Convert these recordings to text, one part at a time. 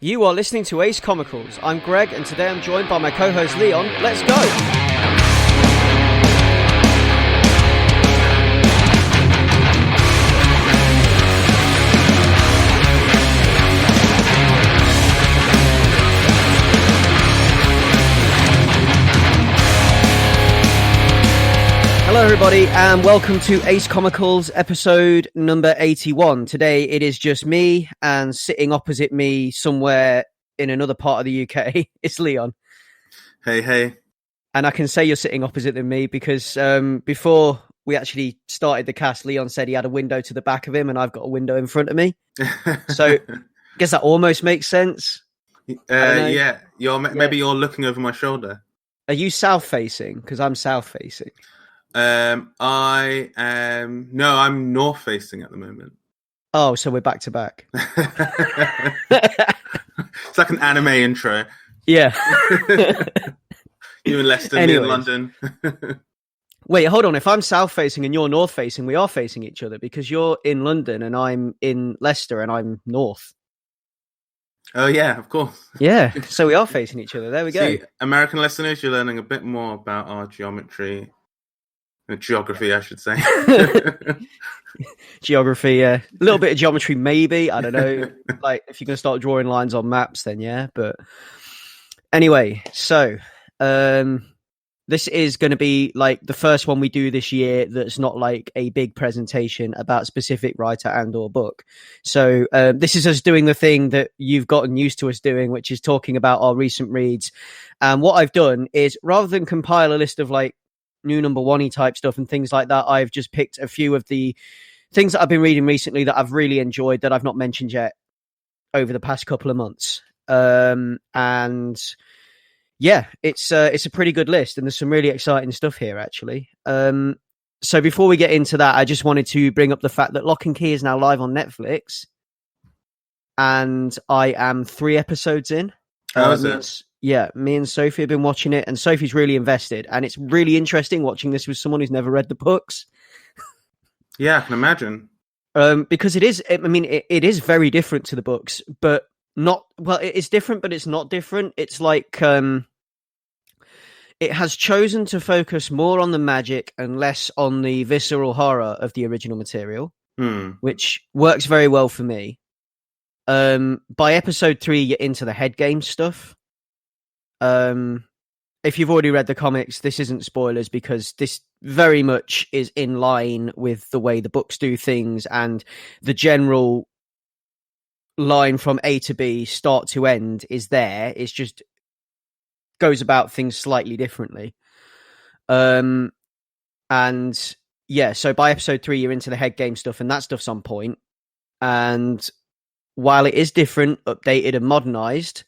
You are listening to Ace Comicals. I'm Greg, and today I'm joined by my co-host Leon. Let's go! Hello everybody and welcome to Ace Comicals episode number 81. Today it is just me, and sitting opposite me somewhere in another part of the UK, it's Leon. Hey. And I can say you're sitting opposite than me because before we actually started the cast, Leon said he had a window to the back of him and I've got a window in front of me. So I guess that almost makes sense. Yeah, maybe you're looking over my shoulder. Are you south facing? Because I'm south facing. I'm north facing at the moment. Oh, so we're back to back. It's like an anime intro. Yeah. You in Leicester, me in London. Wait, hold on. If I'm south facing and you're north facing, we are facing each other because you're in London and I'm in Leicester and I'm north. Oh, yeah, of course. Yeah, so we are facing each other. There we go. See, American listeners, you're learning a bit more about our geography, I should say. Geography, yeah. A little bit of geometry, maybe. I don't know. Like, if you're going to start drawing lines on maps, then yeah. But anyway, so this is going to be like the first one we do this year that's not like a big presentation about a specific writer and or book. So this is us doing the thing that you've gotten used to us doing, which is talking about our recent reads. And what I've done is, rather than compile a list of like new number one-y type stuff and things like that, I've just picked a few of the things that I've been reading recently that I've really enjoyed that I've not mentioned yet over the past couple of months. And yeah, it's a pretty good list, and there's some really exciting stuff here, actually. So before we get into that, I just wanted to bring up the fact that Locke and Key is now live on Netflix, and I am 3 episodes in. How is it? Yeah, me and Sophie have been watching it, and Sophie's really invested, and it's really interesting watching this with someone who's never read the books. Yeah, I can imagine. Because it is very different to the books, but not, well, it's different, but it's not different. It's like, it has chosen to focus more on the magic and less on the visceral horror of the original material, which works very well for me. By episode 3, you're into the head game stuff. If you've already read the comics, this isn't spoilers because this very much is in line with the way the books do things, and the general line from A to B, start to end, is there. It's just goes about things slightly differently. And yeah, so by episode 3, you're into the head game stuff, and that stuff's on point. And while it is different, updated, and modernized,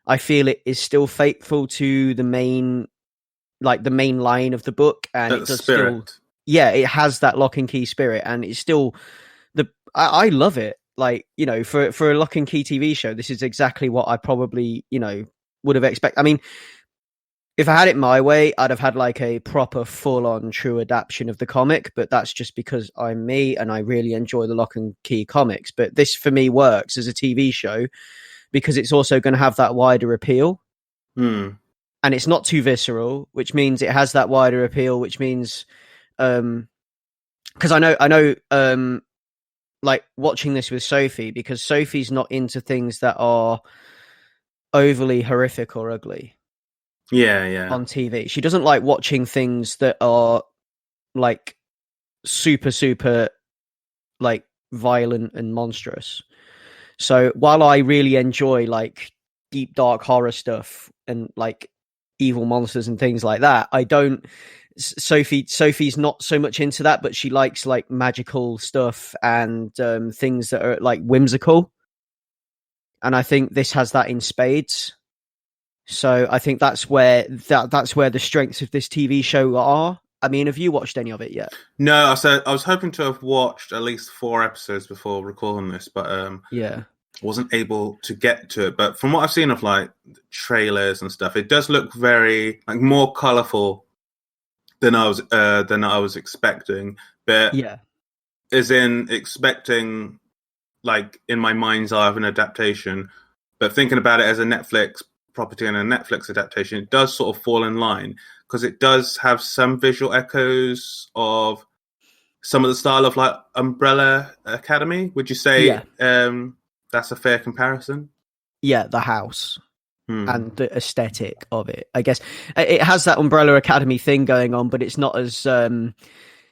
I feel it is still faithful to the main line of the book, and it does spirit. It has that Lock and Key spirit, and it's still I love it. Like, you know, for a Lock and Key TV show, this is exactly what I probably, you know, would have expected. I mean, if I had it my way, I'd have had like a proper full-on true adaptation of the comic, but that's just because I'm me and I really enjoy the Lock and Key comics. But this for me works as a TV show because it's also going to have that wider appeal. And it's not too visceral, which means it has that wider appeal, which means, because I know, like watching this with Sophie, because Sophie's not into things that are overly horrific or ugly. Yeah. On TV. She doesn't like watching things that are like super, like violent and monstrous. So while I really enjoy like deep, dark horror stuff and like evil monsters and things like that, Sophie's not so much into that, but she likes like magical stuff and things that are like whimsical. And I think this has that in spades. So I think that's where the strengths of this TV show are. I mean, have you watched any of it yet? No, so I was hoping to have watched at least 4 episodes before recording this, but wasn't able to get to it. But from what I've seen of like trailers and stuff, it does look very like more colourful than I was expecting. But as in expecting, like in my mind's eye of an adaptation, But thinking about it as a Netflix property and a Netflix adaptation, it does sort of fall in line because it does have some visual echoes of some of the style of like Umbrella Academy. Would you say that's a fair comparison? Yeah, the house and the aesthetic of it. I guess it has that Umbrella Academy thing going on, but it's not as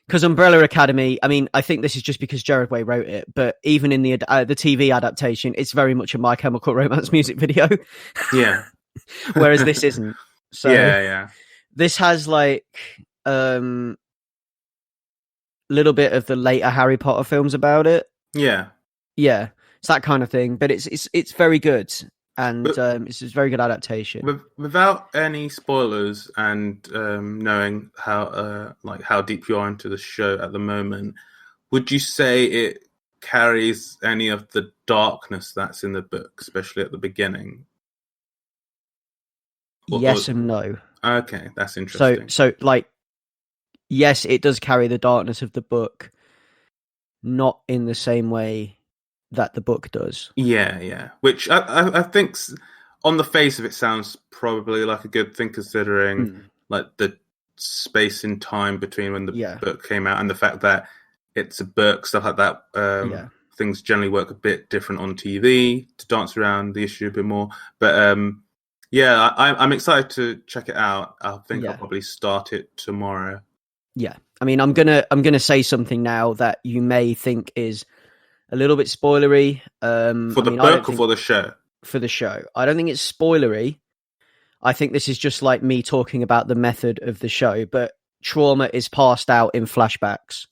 because Umbrella Academy. I mean, I think this is just because Gerard Way wrote it, but even in the TV adaptation, it's very much a My Chemical Romance music video. Yeah. Whereas this isn't. So yeah. This has like little bit of the later Harry Potter films about it. Yeah. It's that kind of thing, but it's very good, and it's a very good adaptation. Without any spoilers and knowing how deep you are into the show at the moment, would you say it carries any of the darkness that's in the book, especially at the beginning? Yes and no. Okay, that's interesting. So like, yes, it does carry the darkness of the book, not in the same way that the book does. Yeah. Which I think on the face of it sounds probably like a good thing, considering like the space in time between when the book came out and the fact that it's a book, stuff like that. Things generally work a bit different on TV to dance around the issue a bit more. But I'm excited to check it out. I think I'll probably start it tomorrow. Yeah, I mean, I'm gonna say something now that you may think is a little bit spoilery. For the book or for the show? For the show. I don't think it's spoilery. I think this is just like me talking about the method of the show, but trauma is passed out in flashbacks.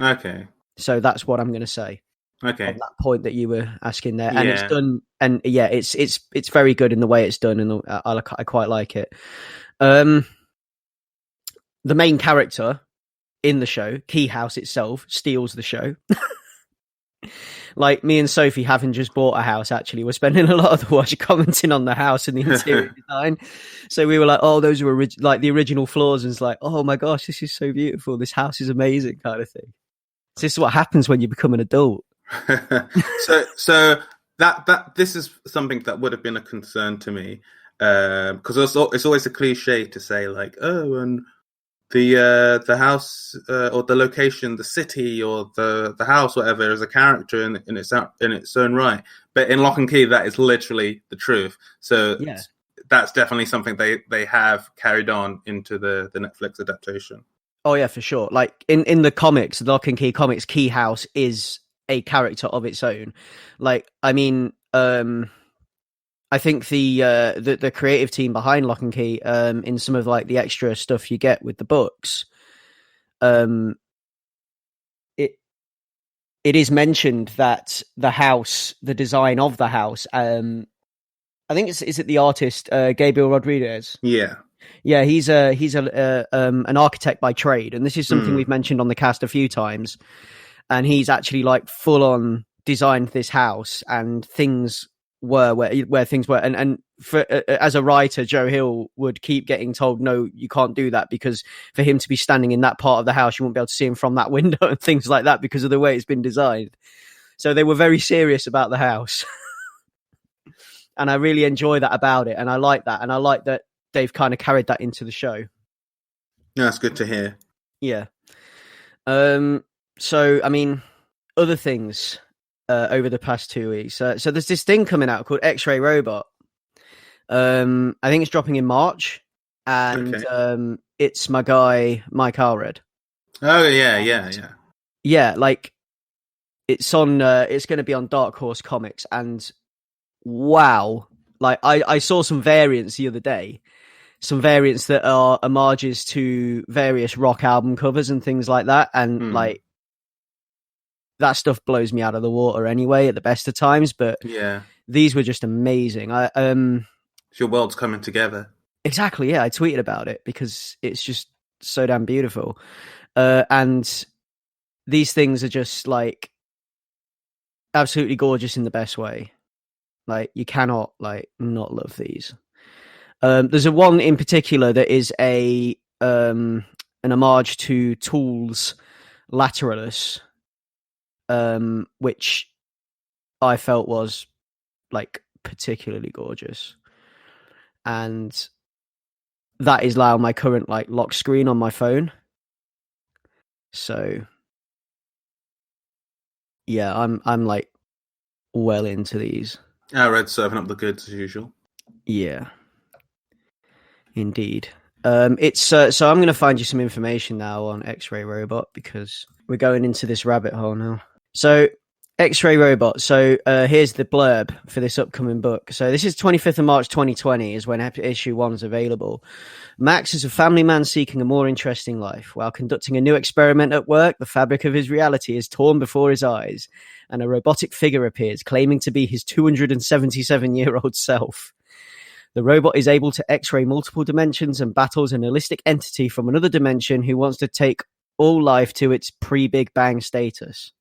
Okay. So that's what I'm going to say. Okay. On that point that you were asking there. And it's done, and it's very good in the way it's done, and I quite like it. The main character in the show, Key House itself, steals the show. Like, me and Sophie, having just bought a house, actually, we're spending a lot of the watch commenting on the house and the interior design. So we were like, oh, those are like the original floors. And it's like, oh my gosh, this is so beautiful. This house is amazing, kind of thing. So this is what happens when you become an adult. so that this is something that would have been a concern to me, because it's always a cliche to say like, oh, and the house or the location, the city or the house, whatever, is a character in its own right. But in Locke and Key, that is literally the truth. So that's definitely something they have carried on into the Netflix adaptation. Oh yeah, for sure. Like in the comics, the Locke and Key comics, Key House is a character of its own. Like, I mean, I think the creative team behind Locke and Key, in some of like the extra stuff you get with the books, it is mentioned that the house, the design of the house, I think is it the artist Gabriel Rodriguez? Yeah, he's an architect by trade, and this is something we've mentioned on the cast a few times. And he's actually like full on designed this house, and things were where things were. And for as a writer, Joe Hill would keep getting told, no, you can't do that, because for him to be standing in that part of the house, you won't be able to see him from that window and things like that because of the way it's been designed. So they were very serious about the house. And I really enjoy that about it. And I like that. And I like that they've kind of carried that into the show. Yeah, that's good to hear. Yeah. So, I mean, other things over the past 2 weeks. So there's this thing coming out called X-Ray Robot. I think it's dropping in March, and it's my guy Mike Allred. Oh yeah. Yeah, like it's on. It's going to be on Dark Horse Comics, and wow, like I saw some variants the other day. Some variants that are homages to various rock album covers and things like that, and like. That stuff blows me out of the water anyway at the best of times, but these were just amazing. Your world's coming together. Exactly, yeah. I tweeted about it because it's just so damn beautiful. And these things are just like absolutely gorgeous in the best way. Like, you cannot like not love these. There's a one in particular that is an homage to Tool's Lateralis, which I felt was like particularly gorgeous. And that is now my current like lock screen on my phone. So yeah, I'm like well into these. Red's serving up the goods as usual. Yeah, indeed. It's so I'm going to find you some information now on X-Ray Robot because we're going into this rabbit hole now. So X-Ray Robot. So here's the blurb for this upcoming book. So this is 25th of March 2020 is when issue 1 is available. Max is a family man seeking a more interesting life. While conducting a new experiment at work, the fabric of his reality is torn before his eyes, and a robotic figure appears, claiming to be his 277-year-old self. The robot is able to X-ray multiple dimensions and battles an holistic entity from another dimension who wants to take all life to its pre-Big Bang status.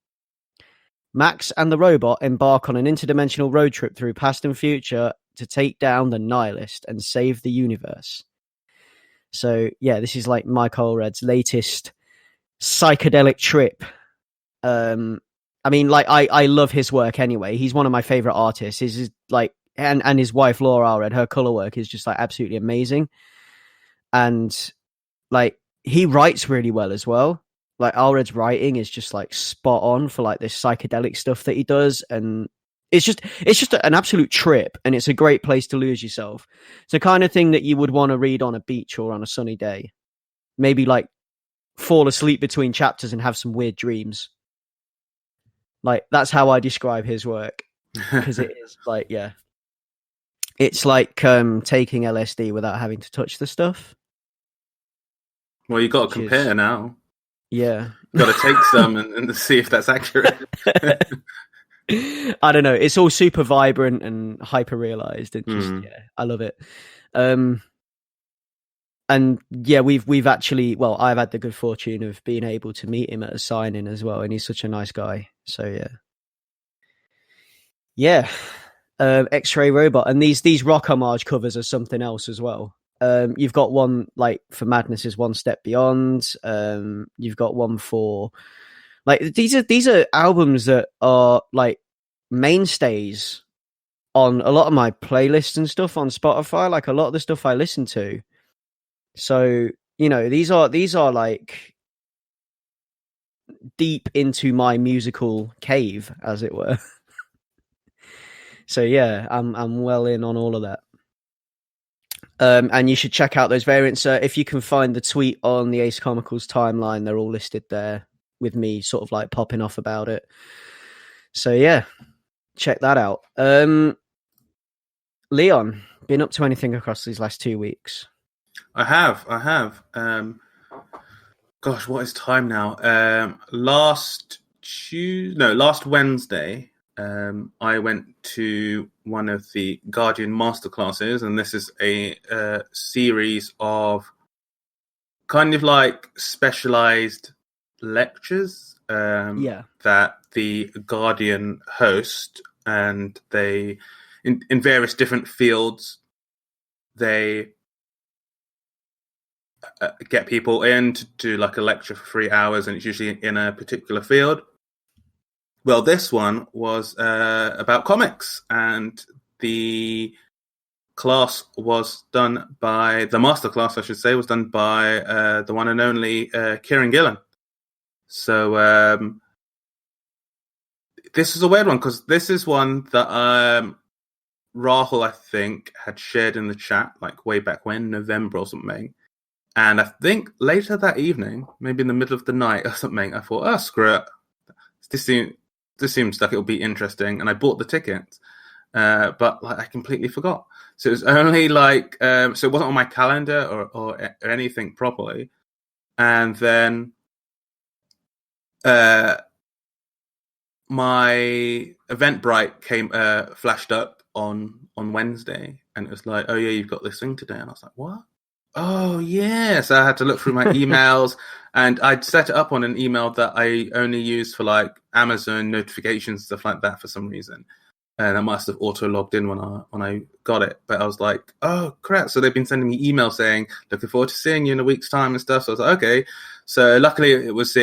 Max and the robot embark on an interdimensional road trip through past and future to take down the Nihilist and save the universe. So, yeah, this is like Mike Allred's latest psychedelic trip. I mean, like, I love his work anyway. He's one of my favorite artists. He's like, and his wife, Laura Allred, her color work is just like absolutely amazing. And like, he writes really well as well. Like, Allred's writing is just like spot on for like this psychedelic stuff that he does. And it's just an absolute trip, and it's a great place to lose yourself. It's the kind of thing that you would want to read on a beach or on a sunny day. Maybe like fall asleep between chapters and have some weird dreams. Like, that's how I describe his work, because it is like, yeah, it's like taking LSD without having to touch the stuff. Well, you got to compare now. Yeah, got to take some and see if that's accurate. I don't know. It's all super vibrant and hyper realized. It just, yeah, I love it. And yeah, we've actually, well, I've had the good fortune of being able to meet him at a signing as well, and he's such a nice guy. So yeah. X-Ray Robot, and these rock-homage covers are something else as well. You've got one like for Madness is One Step Beyond. You've got one for like these are albums that are like mainstays on a lot of my playlists and stuff on Spotify. Like a lot of the stuff I listen to. So you know, these are like deep into my musical cave, as it were. So yeah, I'm well in on all of that. And you should check out those variants. If you can find the tweet on the Ace Comicals timeline, they're all listed there with me sort of like popping off about it. So yeah, check that out. Leon, been up to anything across these last 2 weeks? I have. Gosh, what is time now? Last Wednesday, I went to one of the Guardian masterclasses, and this is a series of kind of like specialized lectures that the Guardian host, and they in various different fields, they get people in to do like a lecture for 3 hours, and it's usually in a particular field. Well, this one was about comics, and the masterclass, I should say, was done by the one and only Kieron Gillen. So this is a weird one, because this is one that Rahul, I think, had shared in the chat like way back when, November or something. And I think later that evening, maybe in the middle of the night or something, I thought, oh, screw it. This seems like it'll be interesting. And I bought the ticket, but like I completely forgot. So it was only like, so it wasn't on my calendar or anything properly. And then my Eventbrite flashed up on Wednesday, and it was like, oh yeah, you've got this thing today. And I was like, what? Oh, yeah. So I had to look through my emails, and I'd set it up on an email that I only use for like Amazon notifications, stuff like that for some reason. And I must have auto logged in when I got it. But I was like, oh, crap. So they've been sending me emails saying, looking forward to seeing you in a week's time and stuff. So I was like, okay. So luckily it was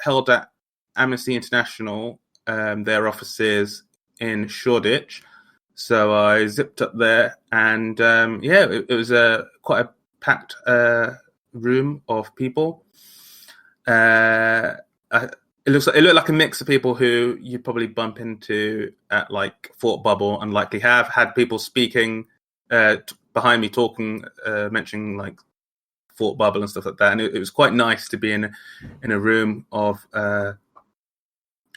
held at Amnesty International, their offices in Shoreditch. So I zipped up there, and it was quite a packed room of people. It looked like a mix of people who you'd probably bump into at like Fort Bubble, and likely have had people speaking behind me, talking, mentioning like Fort Bubble and stuff like that. And it was quite nice to be in a room of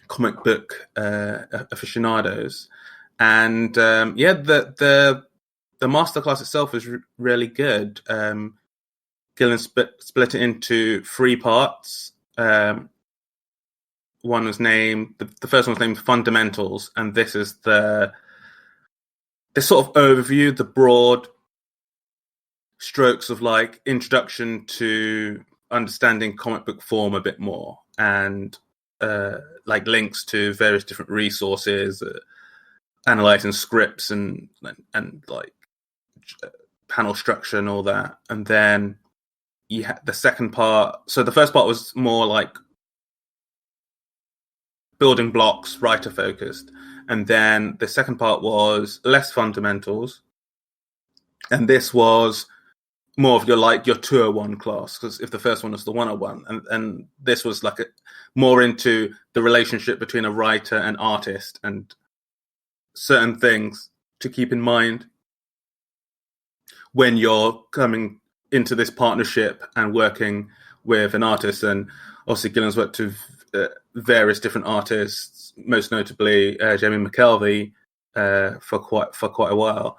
comic book aficionados. And the masterclass itself was really good. Gillen split it into 3 parts. One was named, the first one was named Fundamentals, and this is this sort of overview, the broad strokes of like introduction to understanding comic book form a bit more, and like links to various different resources, analyzing scripts and like panel structure and all that. And then you had the second part. So the first part was more like building blocks, writer focused, and then the second part was less fundamentals, and this was more of your 201 class, because if the first one was the 101, and this was like more into the relationship between a writer and artist, and certain things to keep in mind when you're coming into this partnership and working with an artist. And obviously Gillen's worked with various different artists, most notably Jamie McKelvey, for quite a while.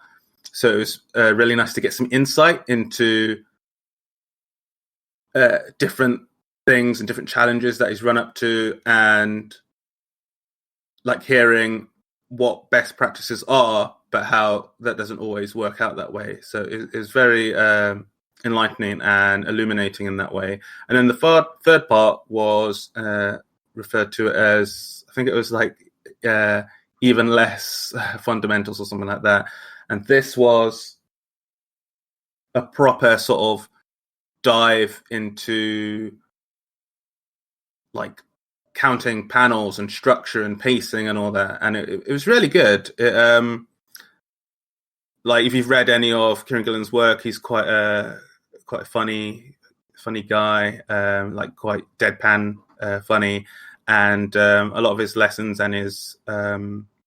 So it was really nice to get some insight into different things and different challenges that he's run up to, and like hearing what best practices are, but how that doesn't always work out that way. So it's very enlightening and illuminating in that way. And then the third part was referred to as, I think it was like even less fundamentals or something like that. And this was a proper sort of dive into like counting panels and structure and pacing and all that. And it was really good. Like if you've read any of Kieron Gillen's work, he's quite a funny guy, like quite deadpan funny. And a lot of his lessons and his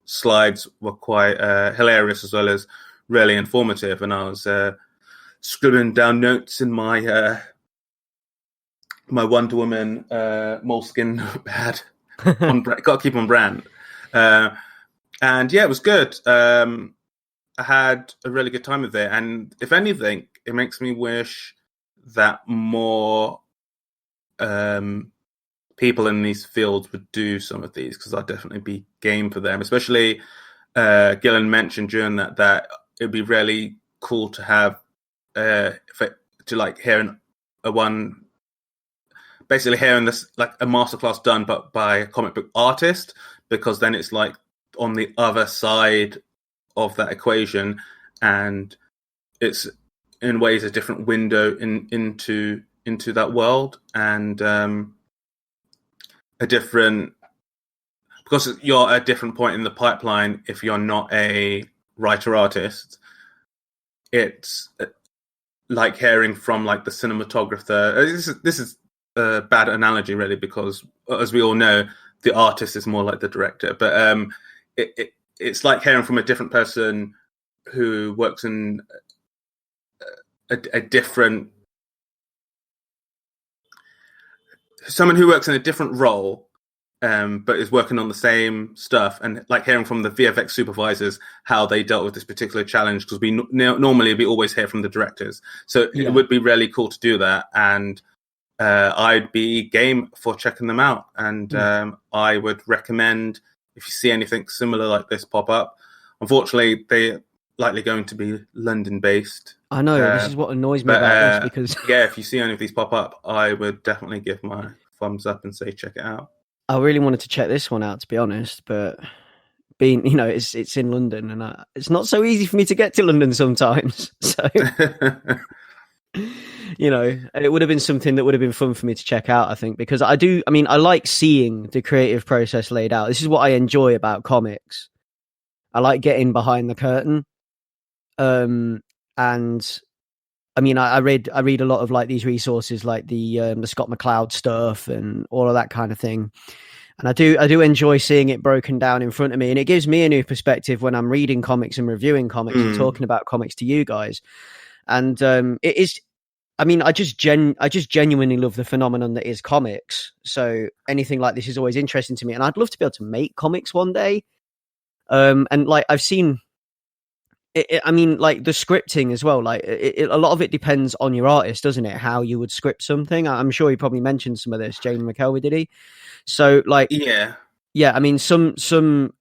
slides were quite hilarious, as well as really informative. And I was scribbling down notes in my my Wonder Woman moleskin notepad. Got to keep on brand. And yeah, it was good. I had a really good time with it. And if anything, it makes me wish that more people in these fields would do some of these, because I'd definitely be game for them. Especially Gillen mentioned during that it'd be really cool to have to like hearing basically hearing this like a masterclass done but by a comic book artist, because then it's like on the other side of that equation, and it's in ways a different window into that world, and a different, because you're at a different point in the pipeline. If you're not a writer artist, it's like hearing from like the cinematographer. This is a bad analogy really, because as we all know, the artist is more like the director, but it's like hearing from a different person who works in a different, someone who works in a different role, but is working on the same stuff, and like hearing from the VFX supervisors how they dealt with this particular challenge, because we normally we always hear from the directors. So It would be really cool to do that, and I'd be game for checking them out. And I would recommend, if you see anything similar like this pop up, unfortunately they're likely going to be London based. I know, this is what annoys me about this, because yeah, if you see any of these pop up, I would definitely give my thumbs up and say check it out. I really wanted to check this one out, to be honest, but being, it's in London, and it's not so easy for me to get to London sometimes. So, it would have been something that would have been fun for me to check out, I think, because I like seeing the creative process laid out. This is what I enjoy about comics. I like getting behind the curtain. And I mean, I read a lot of like these resources, like the Scott McCloud stuff and all of that kind of thing. And I do enjoy seeing it broken down in front of me, and it gives me a new perspective when I'm reading comics and reviewing comics and talking about comics to you guys. And it is, I mean, I just genuinely love the phenomenon that is comics. So anything like this is always interesting to me, and I'd love to be able to make comics one day. And like I've seen, I mean, like the scripting as well. Like a lot of it depends on your artist, doesn't it? How you would script something. I'm sure he probably mentioned some of this. Jamie McKelvey, did he? So like, yeah. I mean, some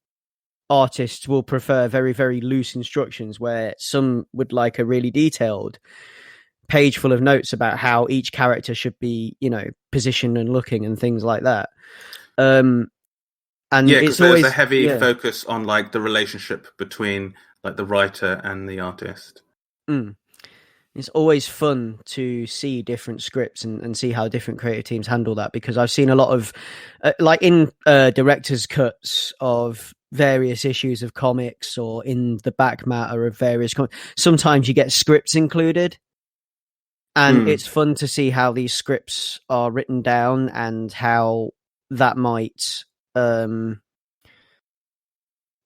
artists will prefer very, very loose instructions, where some would like a really detailed page full of notes about how each character should be, you know, positioned and looking and things like that. And it's always a heavy focus on like the relationship between like the writer and the artist. It's always fun to see different scripts and see how different creative teams handle that, because I've seen a lot of like in director's cuts of various issues of comics, or in the back matter of various comics, sometimes you get scripts included, and it's fun to see how these scripts are written down and how that might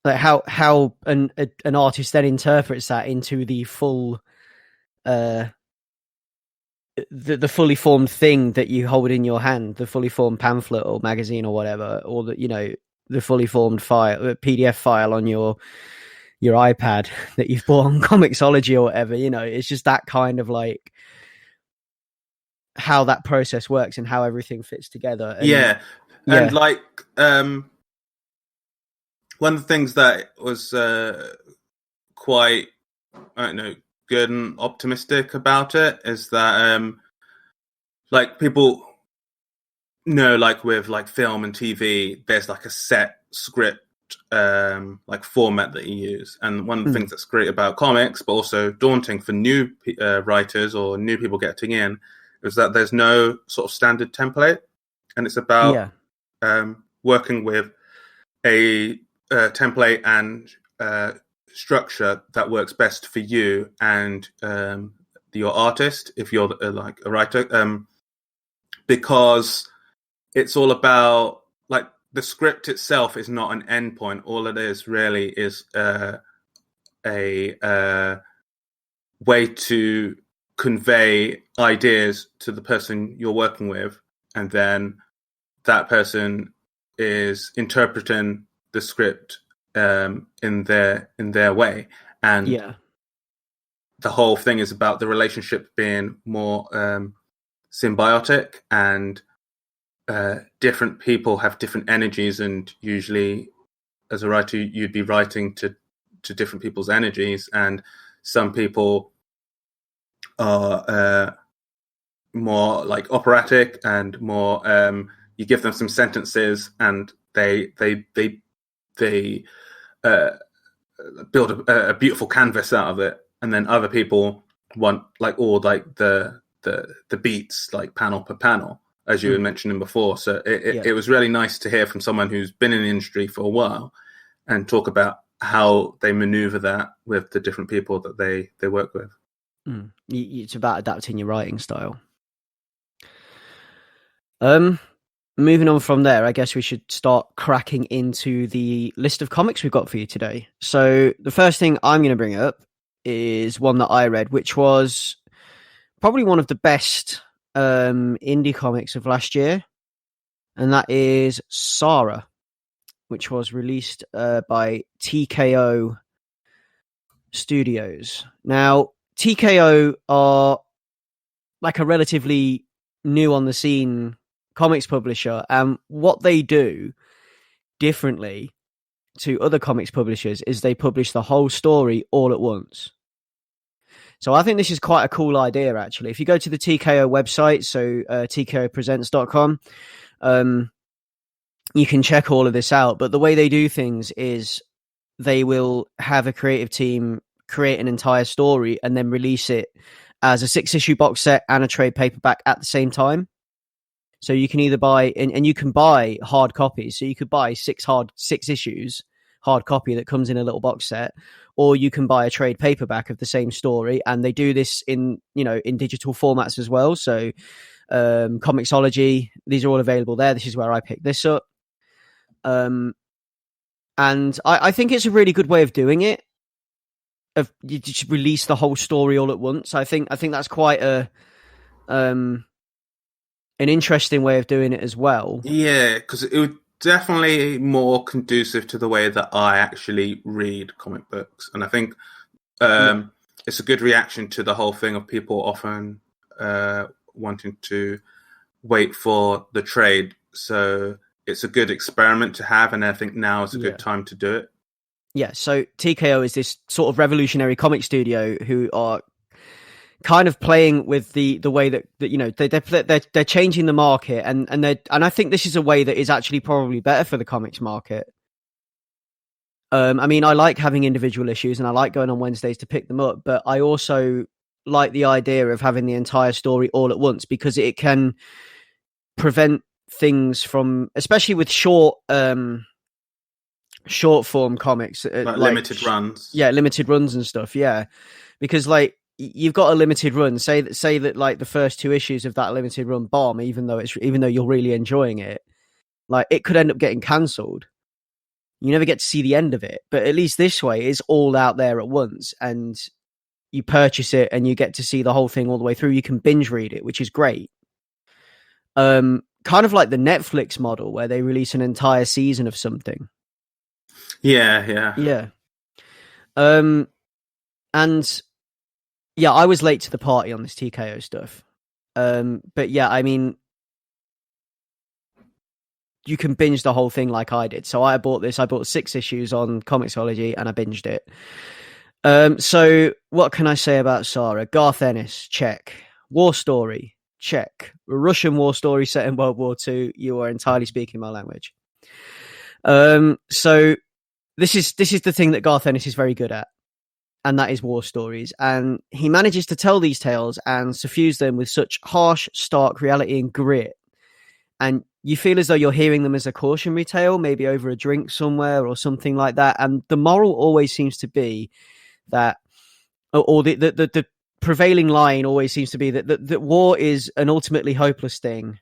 like how an artist then interprets that into the full the fully formed thing that you hold in your hand, the fully formed pamphlet or magazine or whatever, or the, you know, the fully formed file, PDF file on your iPad that you've bought on Comixology or whatever. You know, it's just that kind of like how that process works and how everything fits together. And, and like one of the things that was quite, I don't know, good and optimistic about it is that like people know, like with like film and TV, there's like a set script like format that you use, and one of the things that's great about comics but also daunting for new writers or new people getting in is that there's no sort of standard template, and it's about working with a template and structure that works best for you and your artist, if you're like a writer, because it's all about, like, the script itself is not an endpoint. All it is really is a way to convey ideas to the person you're working with, and then that person is interpreting the script in their way, and the whole thing is about the relationship being more symbiotic, and different people have different energies, and usually as a writer you'd be writing to different people's energies, and some people are more like operatic and more you give them some sentences and they build a beautiful canvas out of it, and then other people want like all like the beats, like panel per panel, as you were mentioning before. So it was really nice to hear from someone who's been in the industry for a while and talk about how they maneuver that with the different people that they work with. It's about adapting your writing style. Moving on from there, I guess we should start cracking into the list of comics we've got for you today. So the first thing I'm going to bring up is one that I read, which was probably one of the best indie comics of last year, and that is SARA, which was released by TKO Studios. Now, TKO are like a relatively new on the scene comics publisher, and what they do differently to other comics publishers is they publish the whole story all at once. So I think this is quite a cool idea, actually. If you go to the TKO website, so tkopresents.com, you can check all of this out. But the way they do things is they will have a creative team create an entire story and then release it as a 6-issue box set and a trade paperback at the same time. So you can either buy, and you can buy hard copies. So you could buy 6 issues hard copy that comes in a little box set, or you can buy a trade paperback of the same story. And they do this in digital formats as well. So Comixology, these are all available there. This is where I picked this up. And I think it's a really good way of doing it. You just release the whole story all at once. I think that's quite an interesting way of doing it as well. Yeah, because it would definitely more conducive to the way that I actually read comic books, and I think it's a good reaction to the whole thing of people often wanting to wait for the trade. So it's a good experiment to have, and I think now is a good time to do it. Yeah, so TKO is this sort of revolutionary comic studio who are kind of playing with the way that they're changing the market, and I think this is a way that is actually probably better for the comics market. I mean, I like having individual issues, and I like going on Wednesdays to pick them up, but I also like the idea of having the entire story all at once, because it can prevent things from, especially with short form comics, like limited runs. Yeah, limited runs and stuff. Yeah, because like you've got a limited run. Say that like the first 2 issues of that limited run bomb, even though you're really enjoying it, like it could end up getting cancelled. You never get to see the end of it. But at least this way, it's all out there at once, and you purchase it and you get to see the whole thing all the way through. You can binge read it, which is great. Kind of like the Netflix model where they release an entire season of something. Yeah. And yeah, I was late to the party on this TKO stuff. But yeah, I mean, you can binge the whole thing like I did. So I bought 6 issues on Comixology and I binged it. So what can I say about SARA? Garth Ennis, check. War story, check. A Russian war story set in World War II. You are entirely speaking my language. So this is the thing that Garth Ennis is very good at, and that is war stories. And he manages to tell these tales and suffuse them with such harsh, stark reality and grit. And you feel as though you're hearing them as a cautionary tale, maybe over a drink somewhere or something like that. And the moral always seems to be that, or the prevailing line always seems to be that war is an ultimately hopeless thing,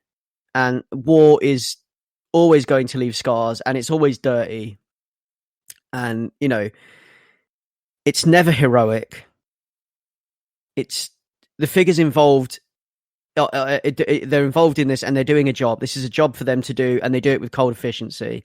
and war is always going to leave scars, and it's always dirty, and it's never heroic. It's the figures involved. They're involved in this, and they're doing a job. This is a job for them to do, and they do it with cold efficiency.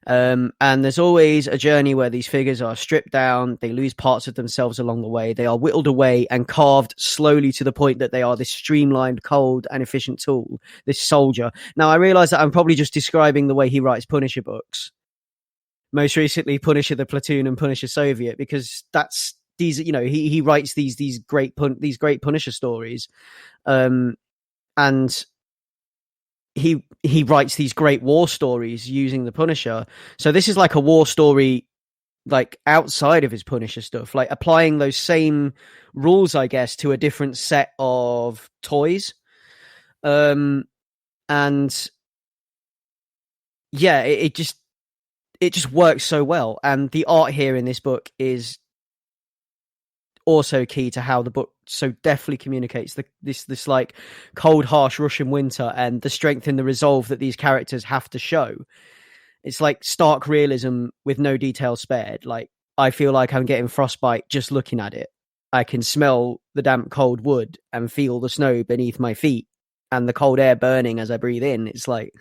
And there's always a journey where these figures are stripped down. They lose parts of themselves along the way. They are whittled away and carved slowly to the point that they are this streamlined, cold, and efficient tool, this soldier. Now, I realize that I'm probably just describing the way he writes Punisher books. Most recently, Punisher the Platoon and Punisher Soviet, because that's these. He writes these great Punisher stories, and he writes these great war stories using the Punisher. So this is like a war story, like outside of his Punisher stuff, like applying those same rules, I guess, to a different set of toys. And yeah, it just works so well. And the art here in this book is also key to how the book so deftly communicates this like cold, harsh Russian winter and the strength and the resolve that these characters have to show. It's like stark realism with no detail spared. Like, I feel like I'm getting frostbite just looking at it. I can smell the damp, cold wood and feel the snow beneath my feet and the cold air burning as I breathe in. It's like,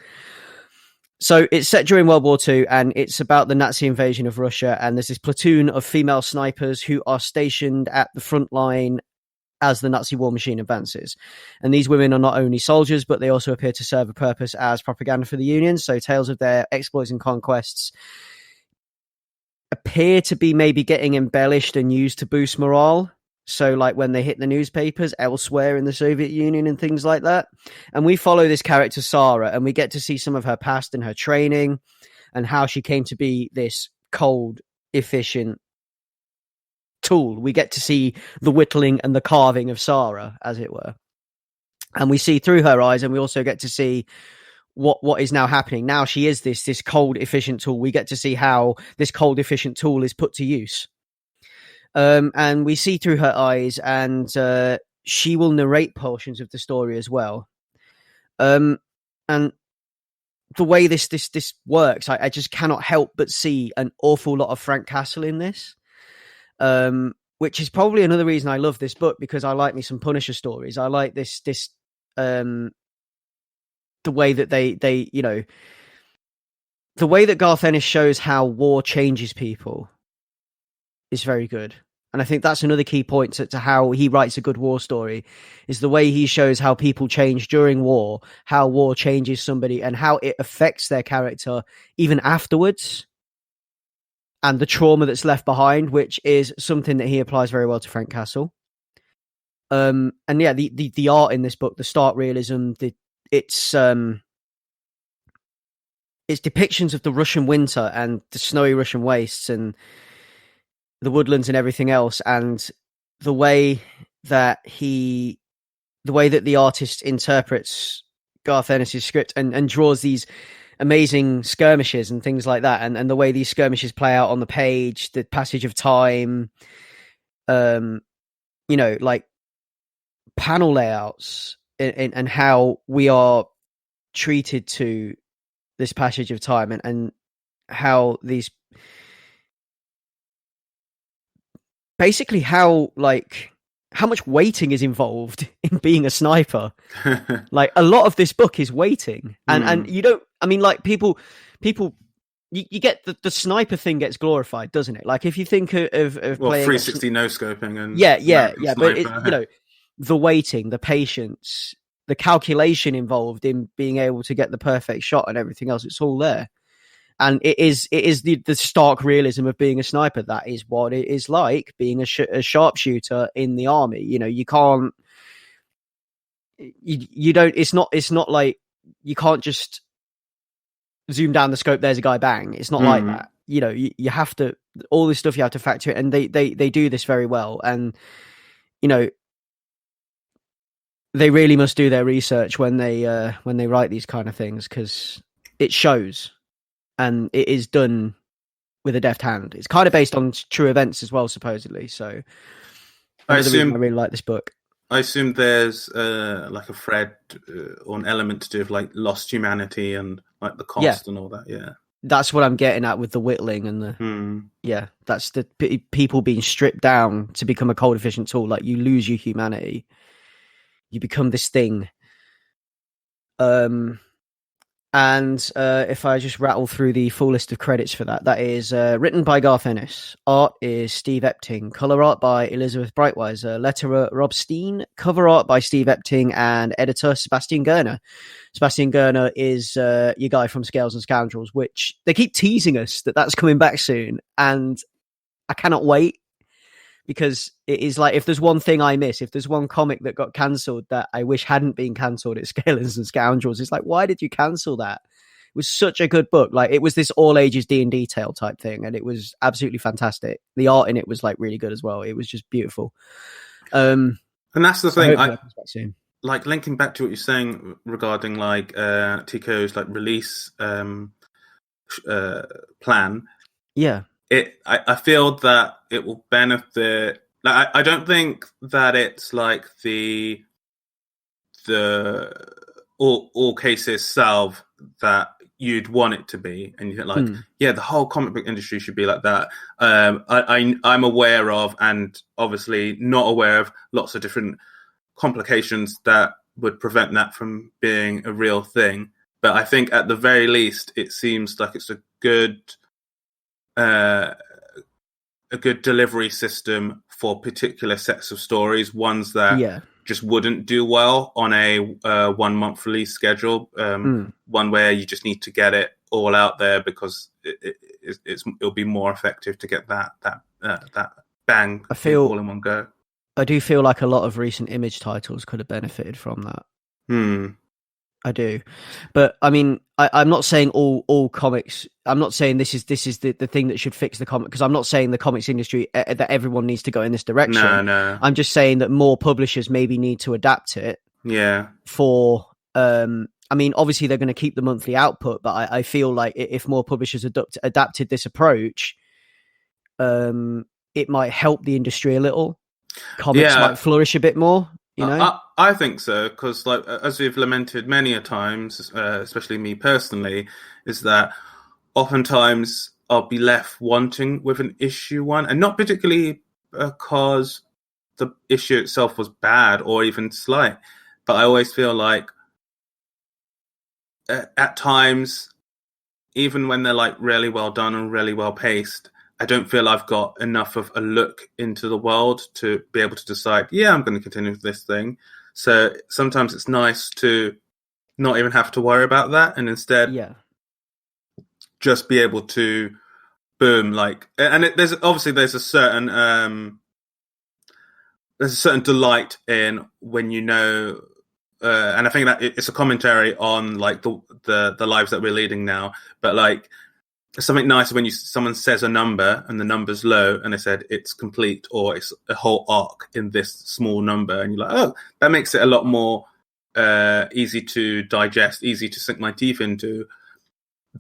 so it's set during World War II, and it's about the Nazi invasion of Russia. And there's this platoon of female snipers who are stationed at the front line as the Nazi war machine advances. And these women are not only soldiers, but they also appear to serve a purpose as propaganda for the Union. So tales of their exploits and conquests appear to be maybe getting embellished and used to boost morale. So like when they hit the newspapers elsewhere in the Soviet Union and things like that. And we follow this character, SARA, and we get to see some of her past and her training and how she came to be this cold, efficient tool. We get to see the whittling and the carving of SARA, as it were. And we see through her eyes, and we also get to see what is now happening. Now she is this cold, efficient tool. We get to see how this cold, efficient tool is put to use. And we see through her eyes, and she will narrate portions of the story as well. And the way this works, I just cannot help but see an awful lot of Frank Castle in this. Which is probably another reason I love this book, because I like me some Punisher stories. I like this the way that they you know, the way that Garth Ennis shows how war changes people is very good. And I think that's another key point to how he writes a good war story, is the way he shows how people change during war, how war changes somebody, and how it affects their character even afterwards, and the trauma that's left behind, which is something that he applies very well to Frank Castle. And yeah, the art in this book, the stark realism, its depictions of the Russian winter and the snowy Russian wastes and the woodlands and everything else, and the way that the artist interprets Garth Ennis' script and draws these amazing skirmishes and things like that, and the way these skirmishes play out on the page, the passage of time, you know, like panel layouts and how we are treated to this passage of time, and how these basically how much waiting is involved in being a sniper. Like, a lot of this book is waiting, and you don't, I mean, like, people you get the sniper thing gets glorified, doesn't it? Like, if you think of playing 360 no scoping and yeah, but it, you know, the waiting, the patience, the calculation involved in being able to get the perfect shot and everything else, it's all there. And it is the stark realism of being a sniper. That is what it is like being a sharpshooter in the army. You know, you can't, you don't, it's not like you can't just zoom down the scope, there's a guy, bang. It's not like that. You know, you have to, all this stuff you have to factor it, and they do this very well. And, you know, they really must do their research when they write these kind of things, because it shows. And it is done with a deft hand. It's kind of based on true events as well, supposedly. So I really like this book. I assume there's like a thread or an element to do with like lost humanity and like the cost and all that. Yeah, that's what I'm getting at with the whittling and the that's the people being stripped down to become a cold efficient tool. Like, you lose your humanity, you become this thing. And if I just rattle through the full list of credits for that is written by Garth Ennis. Art is Steve Epting. Color art by Elizabeth Breitweiser. Letterer Rob Steen. Cover art by Steve Epting. And editor Sebastian Gerner. Sebastian Gerner is your guy from Scales and Scoundrels, which they keep teasing us that's coming back soon. And I cannot wait. Because it is like, if there's one thing I miss, if there's one comic that got cancelled that I wish hadn't been cancelled, it's Scalens and Scoundrels. It's like, why did you cancel that? It was such a good book. Like, it was this all ages D&D tale type thing, and it was absolutely fantastic. The art in it was like really good as well. It was just beautiful. And that's the thing. Like, linking back to what you're saying regarding like TKO's like release plan. Yeah. I feel that it will benefit. Like, I don't think that it's like the all cases salve that you'd want it to be, and you're like, the whole comic book industry should be like that. I'm aware of, and obviously not aware of, lots of different complications that would prevent that from being a real thing. But I think at the very least, it seems like it's a good delivery system for particular sets of stories, ones that just wouldn't do well on a 1 month release schedule, one where you just need to get it all out there because it'll be more effective to get that bang all in one go. I do feel like a lot of recent Image titles could have benefited from that. I do, but I mean, I'm not saying all comics. I'm not saying this is the thing that should fix the comic, because I'm not saying the comics industry that everyone needs to go in this direction. No. I'm just saying that more publishers maybe need to adapt it. Yeah. For I mean, obviously they're going to keep the monthly output, but I feel like if more publishers adapted this approach, it might help the industry a little. Comics might flourish a bit more. You know, I think so, because like as we've lamented many a times, especially me personally, is that oftentimes I'll be left wanting with an issue one, and not particularly because the issue itself was bad or even slight, but I always feel like at times, even when they're like really well done and really well paced, I don't feel I've got enough of a look into the world to be able to decide, yeah, I'm going to continue with this thing. So sometimes it's nice to not even have to worry about that, and instead just be able to boom, like, and there's a certain delight in when you know, and I think that it's a commentary on like the lives that we're leading now, but like, something nice when someone says a number and the number's low and they said it's complete or it's a whole arc in this small number, and you're like, oh, that makes it a lot more easy to digest, easy to sink my teeth into,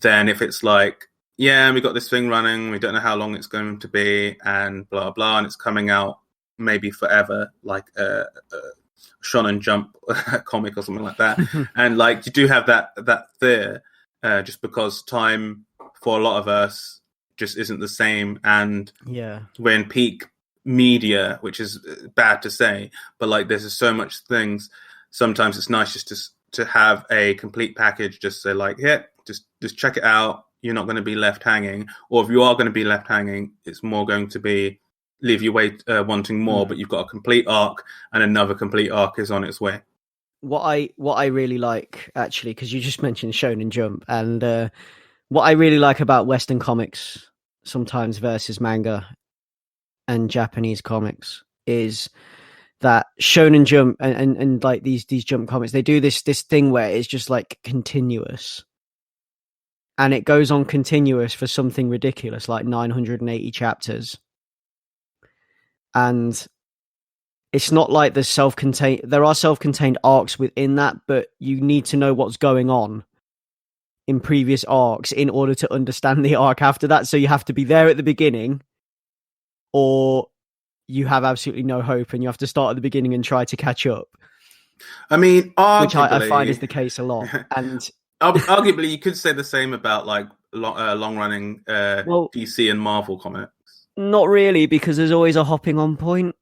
than if it's like, yeah, we got this thing running, we don't know how long it's going to be, and blah blah, and it's coming out maybe forever, like a Shonen Jump comic or something like that. And like, you do have that fear, just because time for a lot of us just isn't the same, and we're in peak media, which is bad to say, but like there's just so much things. Sometimes it's nice just to have a complete package, just say like, yeah, just check it out, you're not going to be left hanging, or if you are going to be left hanging, it's more going to be leave you wanting more, but you've got a complete arc and another complete arc is on its way. What I really like, actually, because you just mentioned Shonen Jump, and what I really like about Western comics sometimes versus manga and Japanese comics is that Shonen Jump and like these Jump comics, they do this thing where it's just like continuous. And it goes on continuous for something ridiculous, like 980 chapters. And it's not like there are self-contained arcs within that, but you need to know what's going on in previous arcs in order to understand the arc after that. So you have to be there at the beginning, or you have absolutely no hope and you have to start at the beginning and try to catch up. I mean, arguably, which I find is the case a lot. And arguably, you could say the same about like long-running DC and Marvel comics. Not really, because there's always a hopping on point.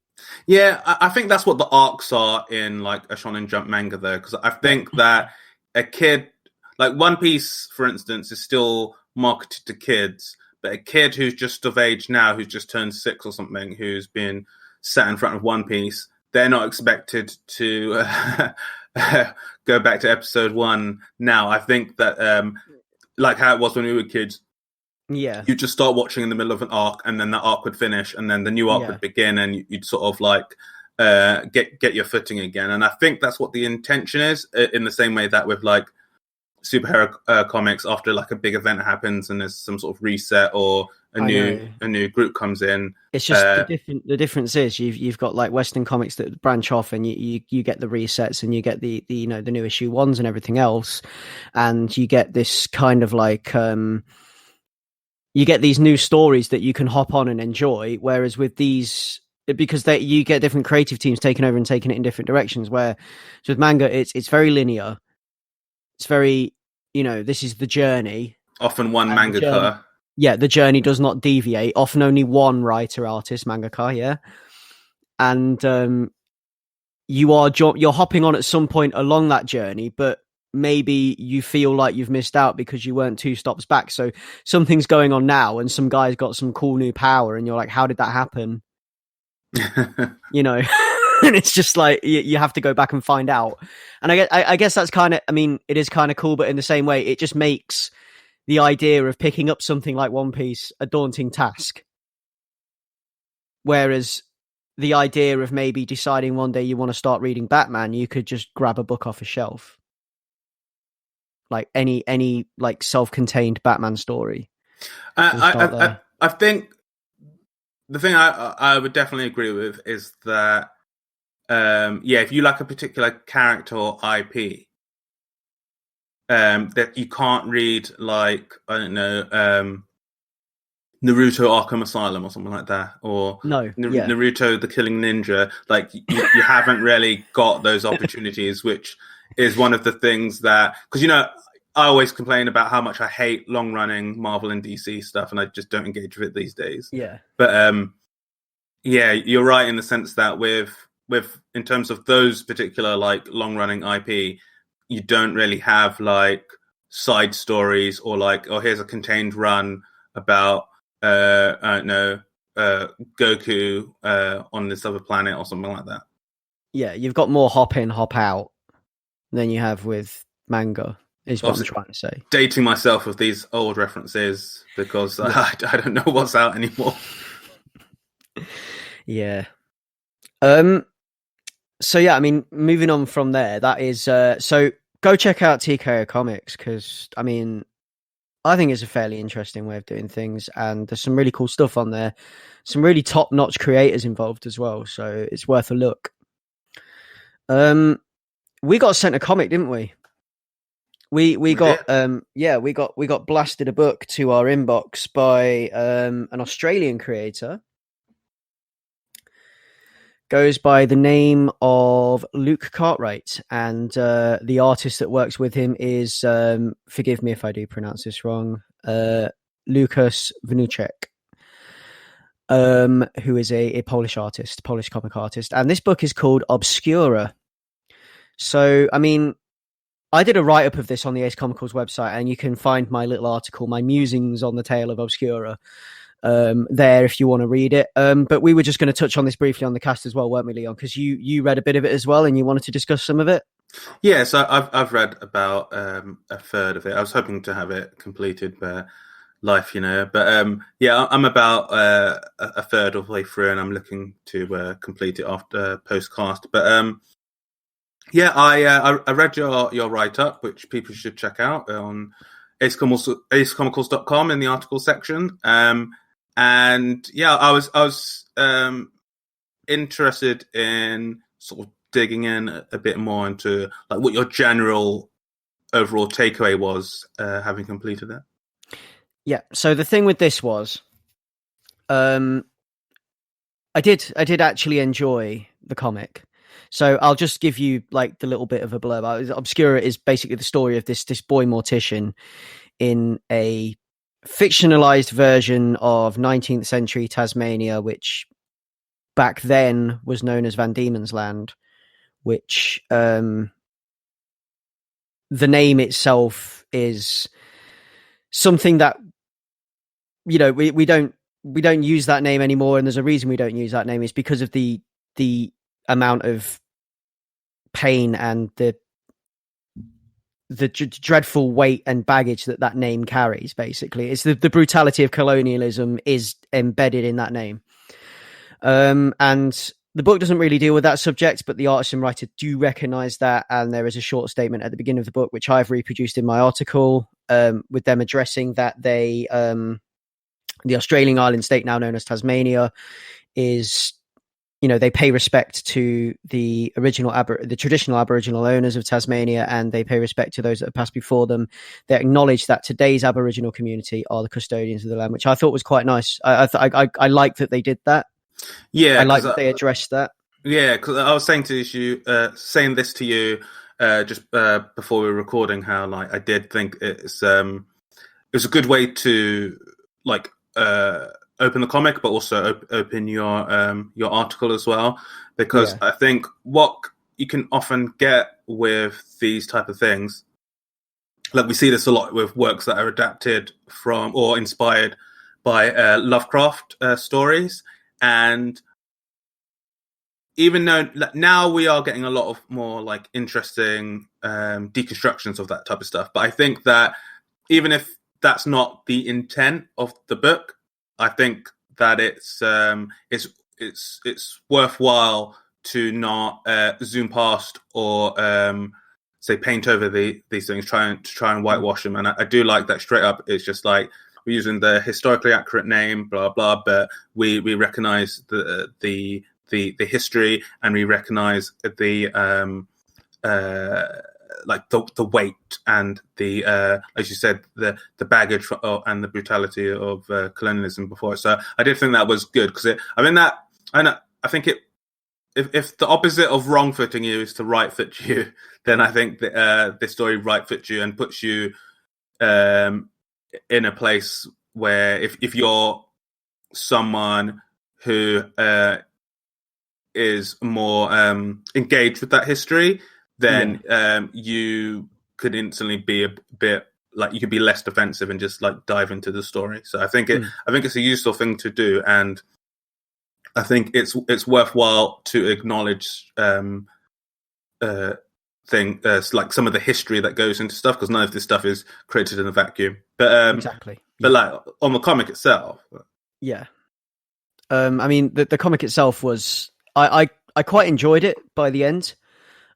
Yeah, I think that's what the arcs are in like a Shonen Jump manga, though, because I think that a kid, like One Piece, for instance, is still marketed to kids, but a kid who's just of age now, who's just turned 6 or something, who's been sat in front of One Piece, they're not expected to go back to episode 1 now. I think that, like how it was when we were kids, you just start watching in the middle of an arc, and then the arc would finish, and then the new arc would begin, and you'd sort of like get your footing again. And I think that's what the intention is, in the same way that with like superhero comics, after like a big event happens and there's some sort of reset or a new group comes in. It's just the difference is you've got like Western comics that branch off, and you get the resets, and you get the new issue ones and everything else, and you get this kind of like you get these new stories that you can hop on and enjoy. Whereas with these, because you get different creative teams taking over and taking it in different directions. Where so with manga, it's very linear. It's very, this is the journey. Often one mangaka. The journey does not deviate. Often only one writer, artist, mangaka, and you're hopping on at some point along that journey, but maybe you feel like you've missed out because you weren't 2 stops back. So something's going on now, and some guy's got some cool new power, and you're like, how did that happen? And it's just like you have to go back and find out. And I guess that's kind of, I mean, it is kind of cool, but in the same way, it just makes the idea of picking up something like One Piece a daunting task. Whereas the idea of maybe deciding one day you want to start reading Batman, you could just grab a book off a shelf, like any like self-contained Batman story. I think the thing I would definitely agree with is that if you like a particular character or IP, that you can't read, like, I don't know, Naruto Arkham Asylum or something like that, or Naruto the Killing Ninja. Like, you haven't really got those opportunities, which is one of the things that, because, you know, I always complain about how much I hate long running Marvel and DC stuff, and I just don't engage with it these days. Yeah. But yeah, you're right in the sense that with in terms of those particular, like, long running IP, you don't really have like side stories or like, oh, here's a contained run about I don't know, Goku on this other planet or something like that. Yeah, you've got more hop in, hop out than you have with manga, is what I'm trying to say. Dating myself with these old references because I don't know what's out anymore. Yeah. So yeah, I mean, moving on from there, that is so go check out TKO Comics, because I mean, I think it's a fairly interesting way of doing things, and there's some really cool stuff on there. Some really top-notch creators involved as well, so it's worth a look. We got sent a comic, didn't we? We got we got blasted a book to our inbox by an Australian creator. Goes by the name of Luke Cartwright, and the artist that works with him is, forgive me if I do pronounce this wrong, Lukas Vnucek, who is a Polish artist, Polish comic artist. And this book is called Obscura. So, I mean, I did a write-up of this on the Ace Comicals website, and you can find my little article, my musings on the tale of Obscura, there if you want to read it. But we were just going to touch on this briefly on the cast as well, weren't we, Leon? Because you read a bit of it as well, and you wanted to discuss some of it. Yeah, so I've read about a third of it. I was hoping to have it completed, but life, you know. But yeah, I'm about a third of the way through, and I'm looking to complete it after postcast. But yeah, I read your write up, which people should check out on acecomicals.com in the article section. And yeah, I was interested in sort of digging in a bit more into like what your general overall takeaway was, having completed it. Yeah. So the thing with this was, I did actually enjoy the comic. So I'll just give you like the little bit of a blurb. Obscura is basically the story of this boy mortician in a fictionalized version of 19th century Tasmania, which back then was known as Van Diemen's Land, which the name itself is something that, you know, we don't use that name anymore, and there's a reason we don't use that name. Is because of the amount of pain and the dreadful weight and baggage that name carries. Basically, it's the brutality of colonialism is embedded in that name. And the book doesn't really deal with that subject, but the artist and writer do recognize that, and there is a short statement at the beginning of the book which I've reproduced in my article, with them addressing that they the Australian island state, now known as Tasmania, is, you know, they pay respect to the traditional Aboriginal owners of Tasmania, and they pay respect to those that have passed before them. They acknowledge that today's Aboriginal community are the custodians of the land, which I thought was quite nice. I like that they did that. Yeah, I like that they addressed that. Yeah, because I was saying this to you just before we were recording, how like I did think it was a good way to like open the comic, but also open your article as well, because I think what you can often get with these type of things, like we see this a lot with works that are adapted from or inspired by Lovecraft stories, and even though now we are getting a lot of more like interesting deconstructions of that type of stuff, but I think that even if that's not the intent of the book, I think that it's worthwhile to not zoom past or say paint over these things, try and whitewash them. And I do like that straight up. It's just like we're using the historically accurate name, blah blah, but we recognize the history, and we recognize the like the weight and the as you said, the baggage and the brutality of colonialism before. So I did think that was good, because I think it, if the opposite of wrong footing you is to right foot you, then I think that this story right foots you and puts you in a place where if you're someone who is more engaged with that history, then you could instantly be a bit like, you could be less defensive and just like dive into the story. So I think it's a useful thing to do, and I think it's worthwhile to acknowledge like some of the history that goes into stuff, because none of this stuff is created in a vacuum. But exactly. But like on the comic itself, I mean, the comic itself was, I quite enjoyed it by the end.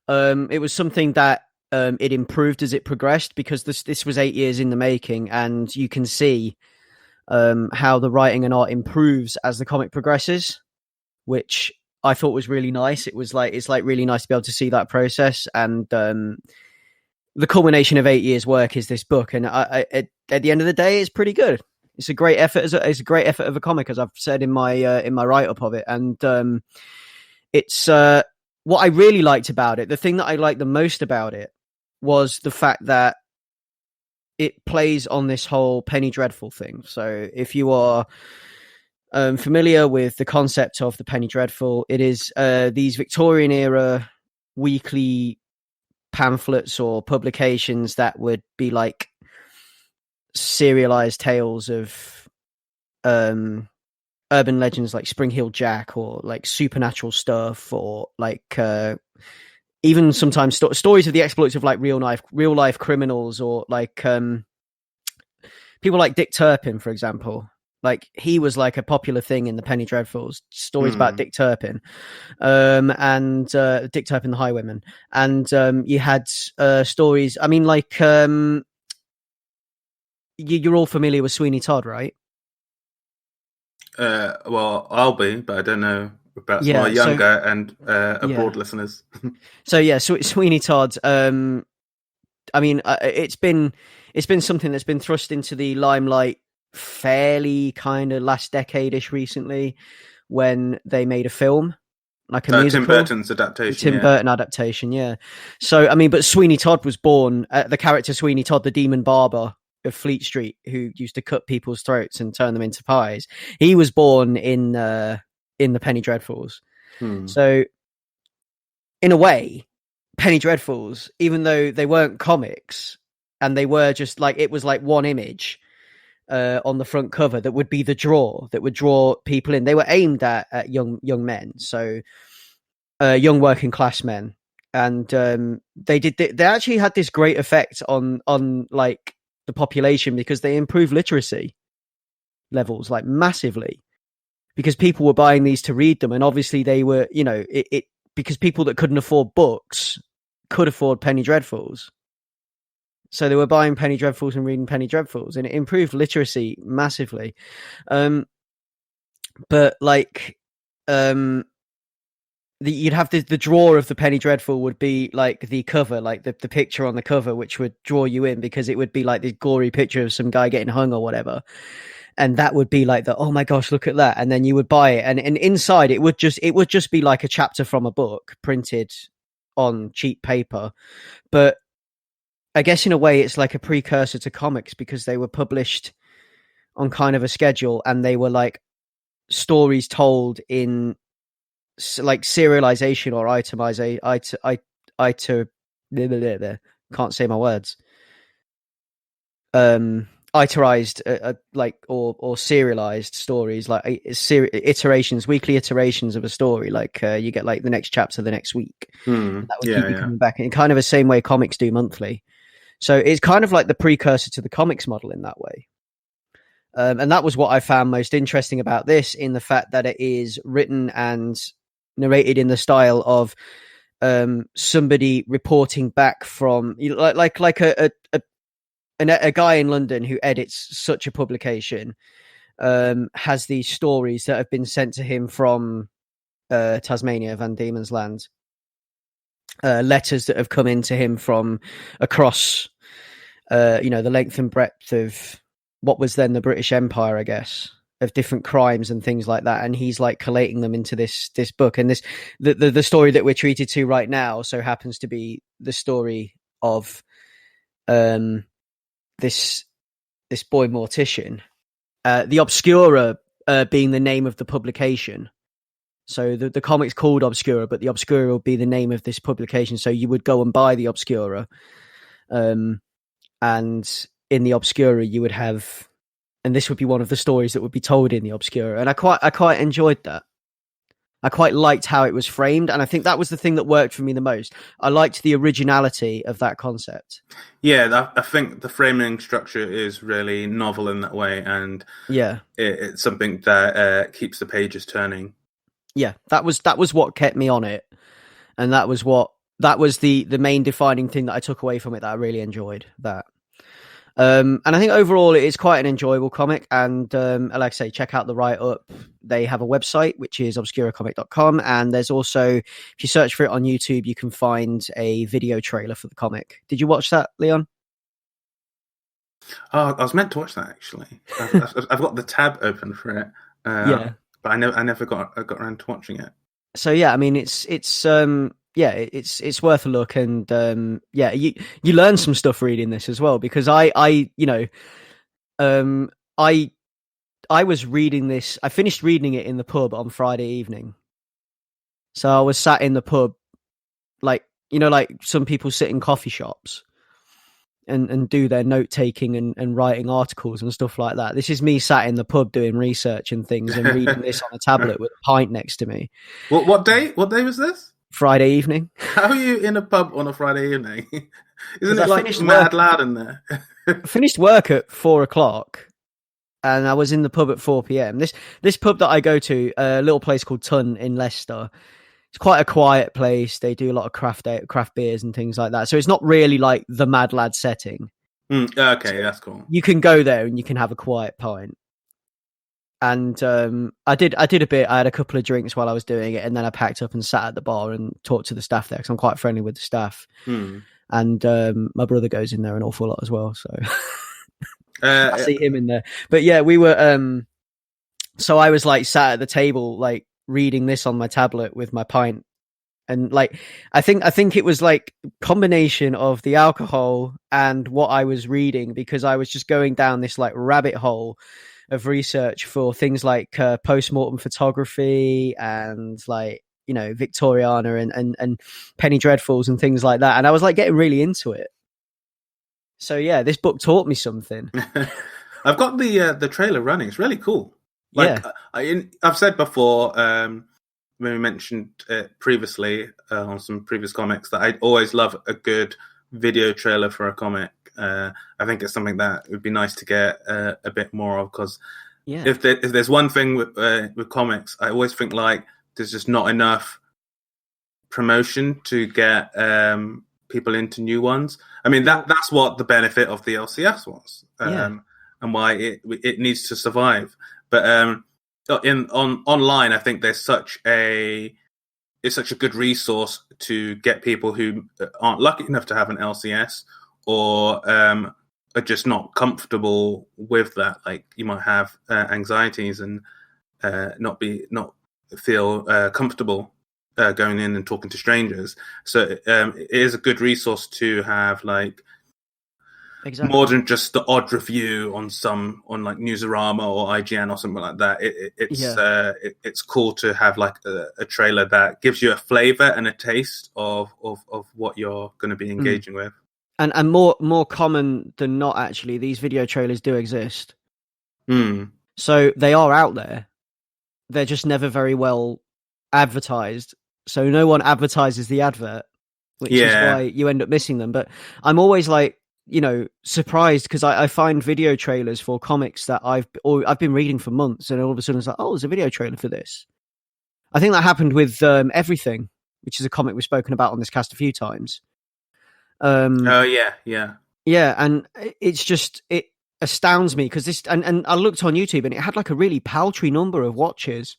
It was something that it improved as it progressed, because this was 8 years in the making, and you can see how the writing and art improves as the comic progresses, which I thought was really nice. It's really nice to be able to see that process, and the culmination of 8 years' work is this book. And at the end of the day, it's pretty good. It's a great effort. It's a great effort of a comic, as I've said in my write up of it. And it's what I really liked about it. The thing that I liked the most about it was the fact that it plays on this whole Penny Dreadful thing. So if you are familiar with the concept of the Penny Dreadful, it is these Victorian era weekly pamphlets or publications that would be like serialized tales of urban legends like Spring Heel Jack, or like supernatural stuff, or like even sometimes stories of the exploits of like real life criminals, or like people like Dick Turpin, for example. Like, he was like a popular thing in the Penny Dreadfuls, stories about Dick Turpin, and Dick Turpin the Highwayman. And you had stories, I mean, like, you're all familiar with Sweeney Todd, right? Well, I'll be, but I don't know about some of my younger and abroad listeners. So Sweeney Todd. I mean, it's been something that's been thrust into the limelight fairly kind of last decade-ish recently, when they made a film, like a musical. Tim Burton's adaptation. Burton adaptation, yeah. So, I mean, but Sweeney Todd was born, the character Sweeney Todd, the demon barber of Fleet Street, who used to cut people's throats and turn them into pies. He was born in the Penny Dreadfuls. So, in a way, Penny Dreadfuls, even though they weren't comics, and they were just like, it was like one image on the front cover that would be the draw that would draw people in. They were aimed at young men, so young working class men, and they actually had this great effect on like the population, because they improved literacy levels like massively, because people were buying these to read them, and obviously they were, you know, it because people that couldn't afford books could afford Penny Dreadfuls. So they were buying Penny Dreadfuls and reading Penny Dreadfuls, and it improved literacy massively. But like, you'd have the draw of the Penny Dreadful would be like the cover, like the picture on the cover, which would draw you in, because it would be like this gory picture of some guy getting hung or whatever. And that would be like oh my gosh, look at that. And then you would buy it. And inside it would just be like a chapter from a book printed on cheap paper. But I guess in a way it's like a precursor to comics, because they were published on kind of a schedule, and they were like stories told in like serialization or itemization. Can't say my words. Iterized, like or serialized stories, like iterations, weekly iterations of a story. Like you get like the next chapter the next week. That would keep you coming back in kind of the same way comics do monthly. So it's kind of like the precursor to the comics model in that way. And that was what I found most interesting about this, in the fact that it is written and narrated in the style of somebody reporting back from, you know, like a guy in London who edits such a publication has these stories that have been sent to him from Tasmania, Van Diemen's Land. letters that have come into him from across, the length and breadth of what was then the British Empire, I guess, of different crimes and things like that. And he's like collating them into this book. And the story that we're treated to right now so happens to be the story of this boy Mortician, the Obscura being the name of the publication. So the comic's called Obscura, but the Obscura will be the name of this publication. So you would go and buy the Obscura. And in the Obscura you would have, and this would be one of the stories that would be told in the Obscura. And I quite enjoyed that. I quite liked how it was framed, and I think that was the thing that worked for me the most. I liked the originality of that concept. Yeah, I think the framing structure is really novel in that way, and it's something that keeps the pages turning. Yeah, that was what kept me on it, and that was the main defining thing that I took away from it that I really enjoyed. That. And I think overall it is quite an enjoyable comic, and like I say, check out the write-up. They have a website, which is obscuracomic.com, and there's also, if you search for it on YouTube, you can find a video trailer for the comic. Did you watch that, Leon? Oh, I was meant to watch that, actually. I've got the tab open for it, but I never got around to watching it. So yeah, I mean, it's worth a look, and you learn some stuff reading this as well, because I was reading this. I finished reading it in the pub on Friday evening. So I was sat in the pub, like some people sit in coffee shops and do their note taking and writing articles and stuff like that. This is me sat in the pub doing research and things and reading this on a tablet with a pint next to me. What day was this? Friday evening. How are you in a pub on a Friday evening? Isn't it like mad loud in there? I finished work at 4:00 and I was in the pub at 4 p.m. This pub that I go to, a little place called Tun in Leicester, it's quite a quiet place. They do a lot of craft beers and things like that. So it's not really like the Mad Lad setting. Okay, so that's cool. You can go there and you can have a quiet pint. And I did a bit. I had a couple of drinks while I was doing it, and then I packed up and sat at the bar and talked to the staff there, because I'm quite friendly with the staff. And my brother goes in there an awful lot as well, so I see him in there. But yeah, we were. So I was like sat at the table, like reading this on my tablet with my pint, and like I think it was like combination of the alcohol and what I was reading, because I was just going down this like rabbit hole of research for things like post-mortem photography and like Victoriana and Penny Dreadfuls and things like that, and I was like getting really into it. So yeah, this book taught me something. I've got the trailer running. It's really cool. Like, yeah, I've said before when we mentioned it previously on some previous comics that I always love a good video trailer for a comic. I think it's something that would be nice to get a bit more of, because if there's one thing with comics, I always think like there's just not enough promotion to get people into new ones. I mean, that's what the benefit of the LCS was, and why it needs to survive. But online, I think there's such a good resource to get people who aren't lucky enough to have an LCS, or are just not comfortable with that. Like you might have anxieties and not feel comfortable going in and talking to strangers. So it is a good resource to have, like, exactly, more than just the odd review on like Newsarama or IGN or something like that. It's cool to have like a trailer that gives you a flavor and a taste of what you're going to be engaging with. And more common than not, actually, these video trailers do exist. So they are out there. They're just never very well advertised. So no one advertises the advert, which is why you end up missing them. But I'm always like, surprised, because I find video trailers for comics that I've been reading for months, and all of a sudden it's like, oh, there's a video trailer for this. I think that happened with Everything, which is a comic we've spoken about on this cast a few times. Yeah, and it's just, it astounds me, because this, and I looked on YouTube and it had like a really paltry number of watches.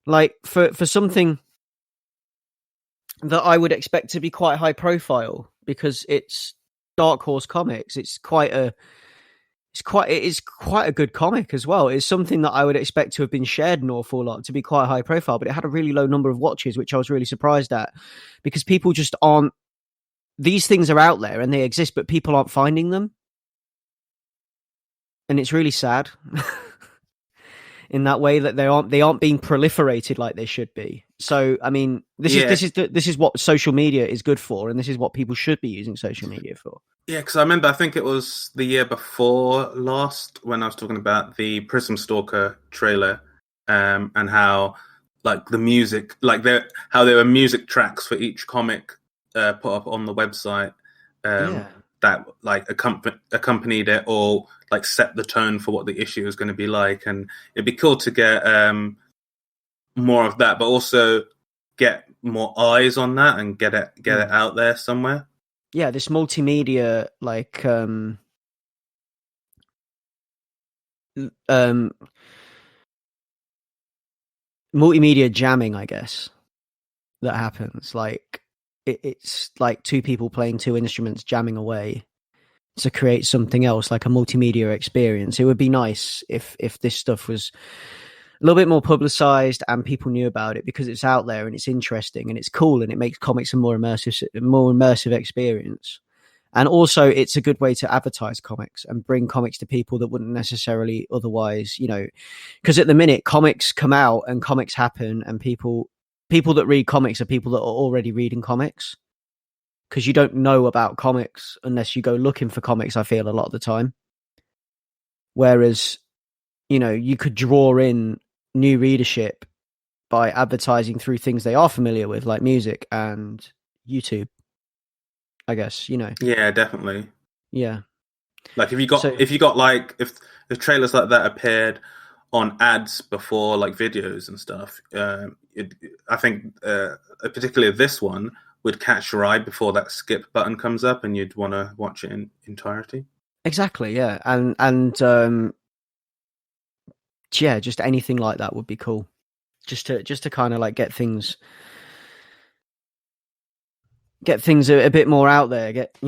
Like for something that I would expect to be quite high profile because it's Dark Horse Comics. It is quite a good comic as well. It's something that I would expect to have been shared an awful lot, to be quite high profile, but it had a really low number of watches, which I was really surprised at, because people just aren't. These things are out there and they exist, but people aren't finding them, and it's really sad. In that way, that they aren't being proliferated like they should be. So, I mean, this is what social media is good for, and this is what people should be using social media for. Yeah, because I remember, I think it was the year before last when I was talking about the Prism Stalker trailer, and how like the music, like how there were music tracks for each comic put up on the website. That like accompanied it, or like set the tone for what the issue is going to be like. And it'd be cool to get more of that, but also get more eyes on that and get it out there somewhere. Yeah, this multimedia like multimedia jamming, I guess, that happens. Like it's like two people playing two instruments jamming away to create something else, like a multimedia experience. It would be nice if this stuff was a little bit more publicized and people knew about it, because it's out there and it's interesting and it's cool and it makes comics a more immersive experience. And also it's a good way to advertise comics and bring comics to people that wouldn't necessarily otherwise, because at the minute comics come out and comics happen, and people that read comics are people that are already reading comics, because you don't know about comics unless you go looking for comics, I feel, a lot of the time. Whereas, you could draw in new readership by advertising through things they are familiar with, like music and YouTube, I guess, Yeah, definitely. Yeah. Like if trailers like that appeared on ads before like videos and stuff, I think particularly this one would catch your eye before that skip button comes up, and you'd want to watch it in entirety. Exactly, yeah. And yeah, just anything like that would be cool. Just to kind of like get things a bit more out there, get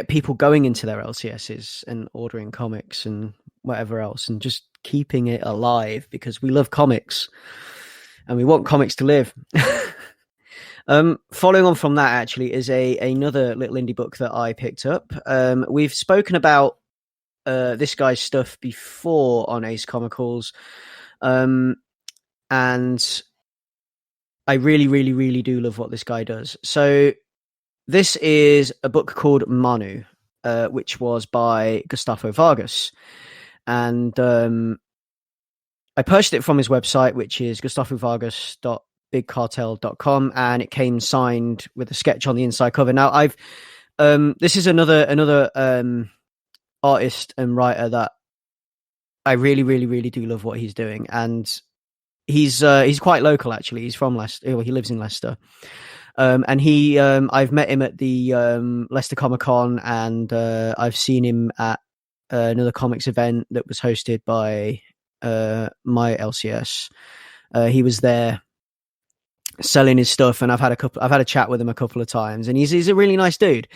people going into their LCSs and ordering comics and whatever else, and just keeping it alive, because we love comics and we want comics to live. Following on from that, actually, is another little indie book that I picked up. We've spoken about this guy's stuff before on Ace Comicals, and I really, really, really do love what this guy does. So this is a book called MANU, which was by Gustaffo Vargas, and I purchased it from his website, which is gustafovargas.bigcartel.com, and it came signed with a sketch on the inside cover. Now, this is another artist and writer that I really, really, really do love what he's doing, and he's quite local, actually. He's from Leicester. He lives in Leicester, and I've met him at the Leicester Comic Con, and I've seen him at another comics event that was hosted by my LCS. He was there selling his stuff, and I've had a chat with him a couple of times, and he's a really nice dude.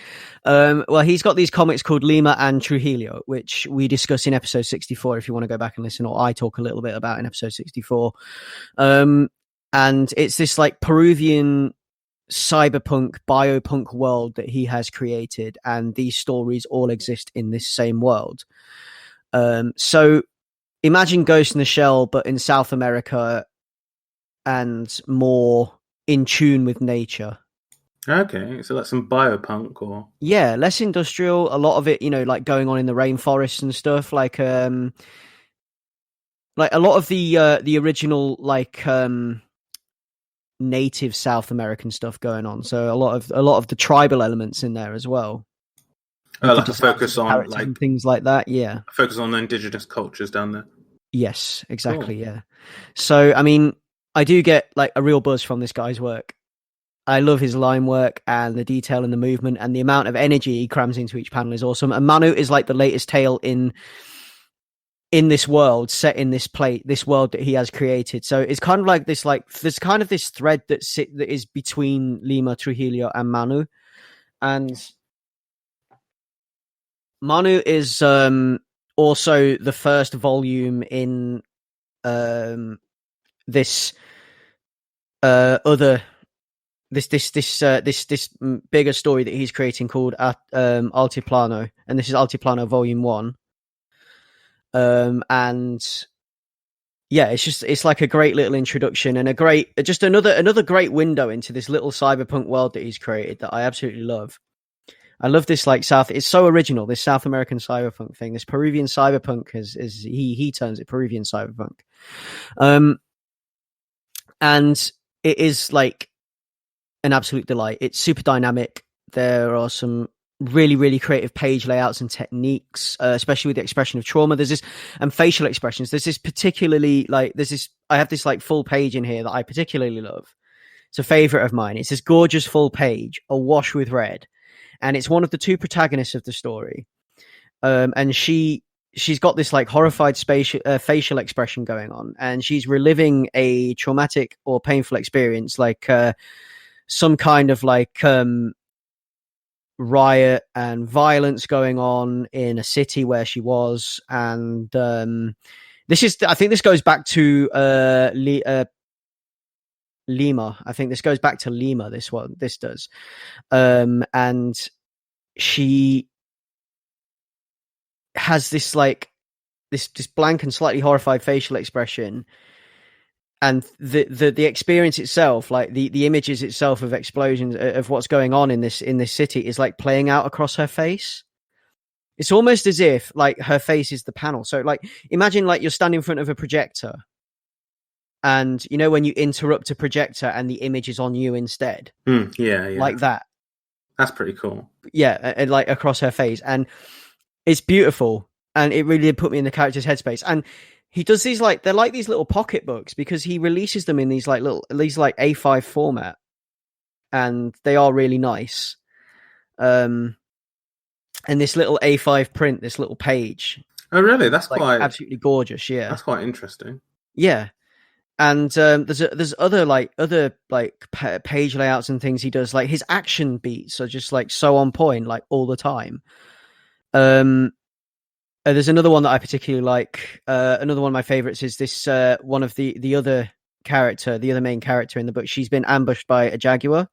Well, he's got these comics called Lima and Trujillo, which we discuss in episode 64 if you want to go back and listen, or I talk a little bit about in episode 64. And it's this like Peruvian cyberpunk biopunk world that he has created, and these stories all exist in this same world. So imagine Ghost in the Shell, but in South America and more in tune with nature. Okay, so that's some biopunk, or less industrial. A lot of it, like going on in the rainforests and stuff. Like a lot of the original like native South American stuff going on. So a lot of the tribal elements in there as well. Like a focus on like things like that. Yeah, focus on the indigenous cultures down there. Yes, exactly. Cool. Yeah. So I mean, I do get like a real buzz from this guy's work. I love his line work and the detail and the movement, and the amount of energy he crams into each panel is awesome. And MANU is like the latest tale in in this world, set in this world that he has created. So it's kind of like this, like there's kind of this thread that is between Lima, Trujillo, and Manu, and Manu is also the first volume in this other this bigger story that he's creating called Altiplano, and this is Altiplano Volume 1. And yeah, it's like a great little introduction and another great window into this little cyberpunk world that he's created that I absolutely love. I love this it's so original, this South American cyberpunk thing, this Peruvian cyberpunk is he terms it Peruvian cyberpunk. And it is like an absolute delight. It's super dynamic. There are some really, really creative page layouts and techniques, especially with the expression of trauma. There's this, and facial expressions. There's this particularly I have this like full page in here that I particularly love. It's a favorite of mine. It's this gorgeous full page, awash with red. And it's one of the two protagonists of the story. And she's got this like horrified facial expression going on, and she's reliving a traumatic or painful experience, like some kind of like riot and violence going on in a city where she was. And I think this goes back to Lima. I think this goes back to Lima. This does. And she has this like this blank and slightly horrified facial expression, and the experience itself, like the images itself of explosions, of what's going on in this city, is like playing out across her face. It's almost as if like her face is the panel. So like imagine like you're standing in front of a projector, and you know when you interrupt a projector and the image is on you instead. Yeah, like that. That's pretty cool. Yeah, and like across her face, and it's beautiful, and it really did put me in the character's headspace. And he does these like they're like these little pocket books, because he releases them in these like A5 format, and they are really nice. And this little A5 print, this little page. Oh, really? That's like, quite absolutely gorgeous. Yeah, that's quite interesting. Yeah. And there's other page layouts and things he does. Like his action beats are just like so on point, like all the time. There's another one that I particularly like. Another one of my favorites is this one of the other main character in the book. She's been ambushed by a jaguar.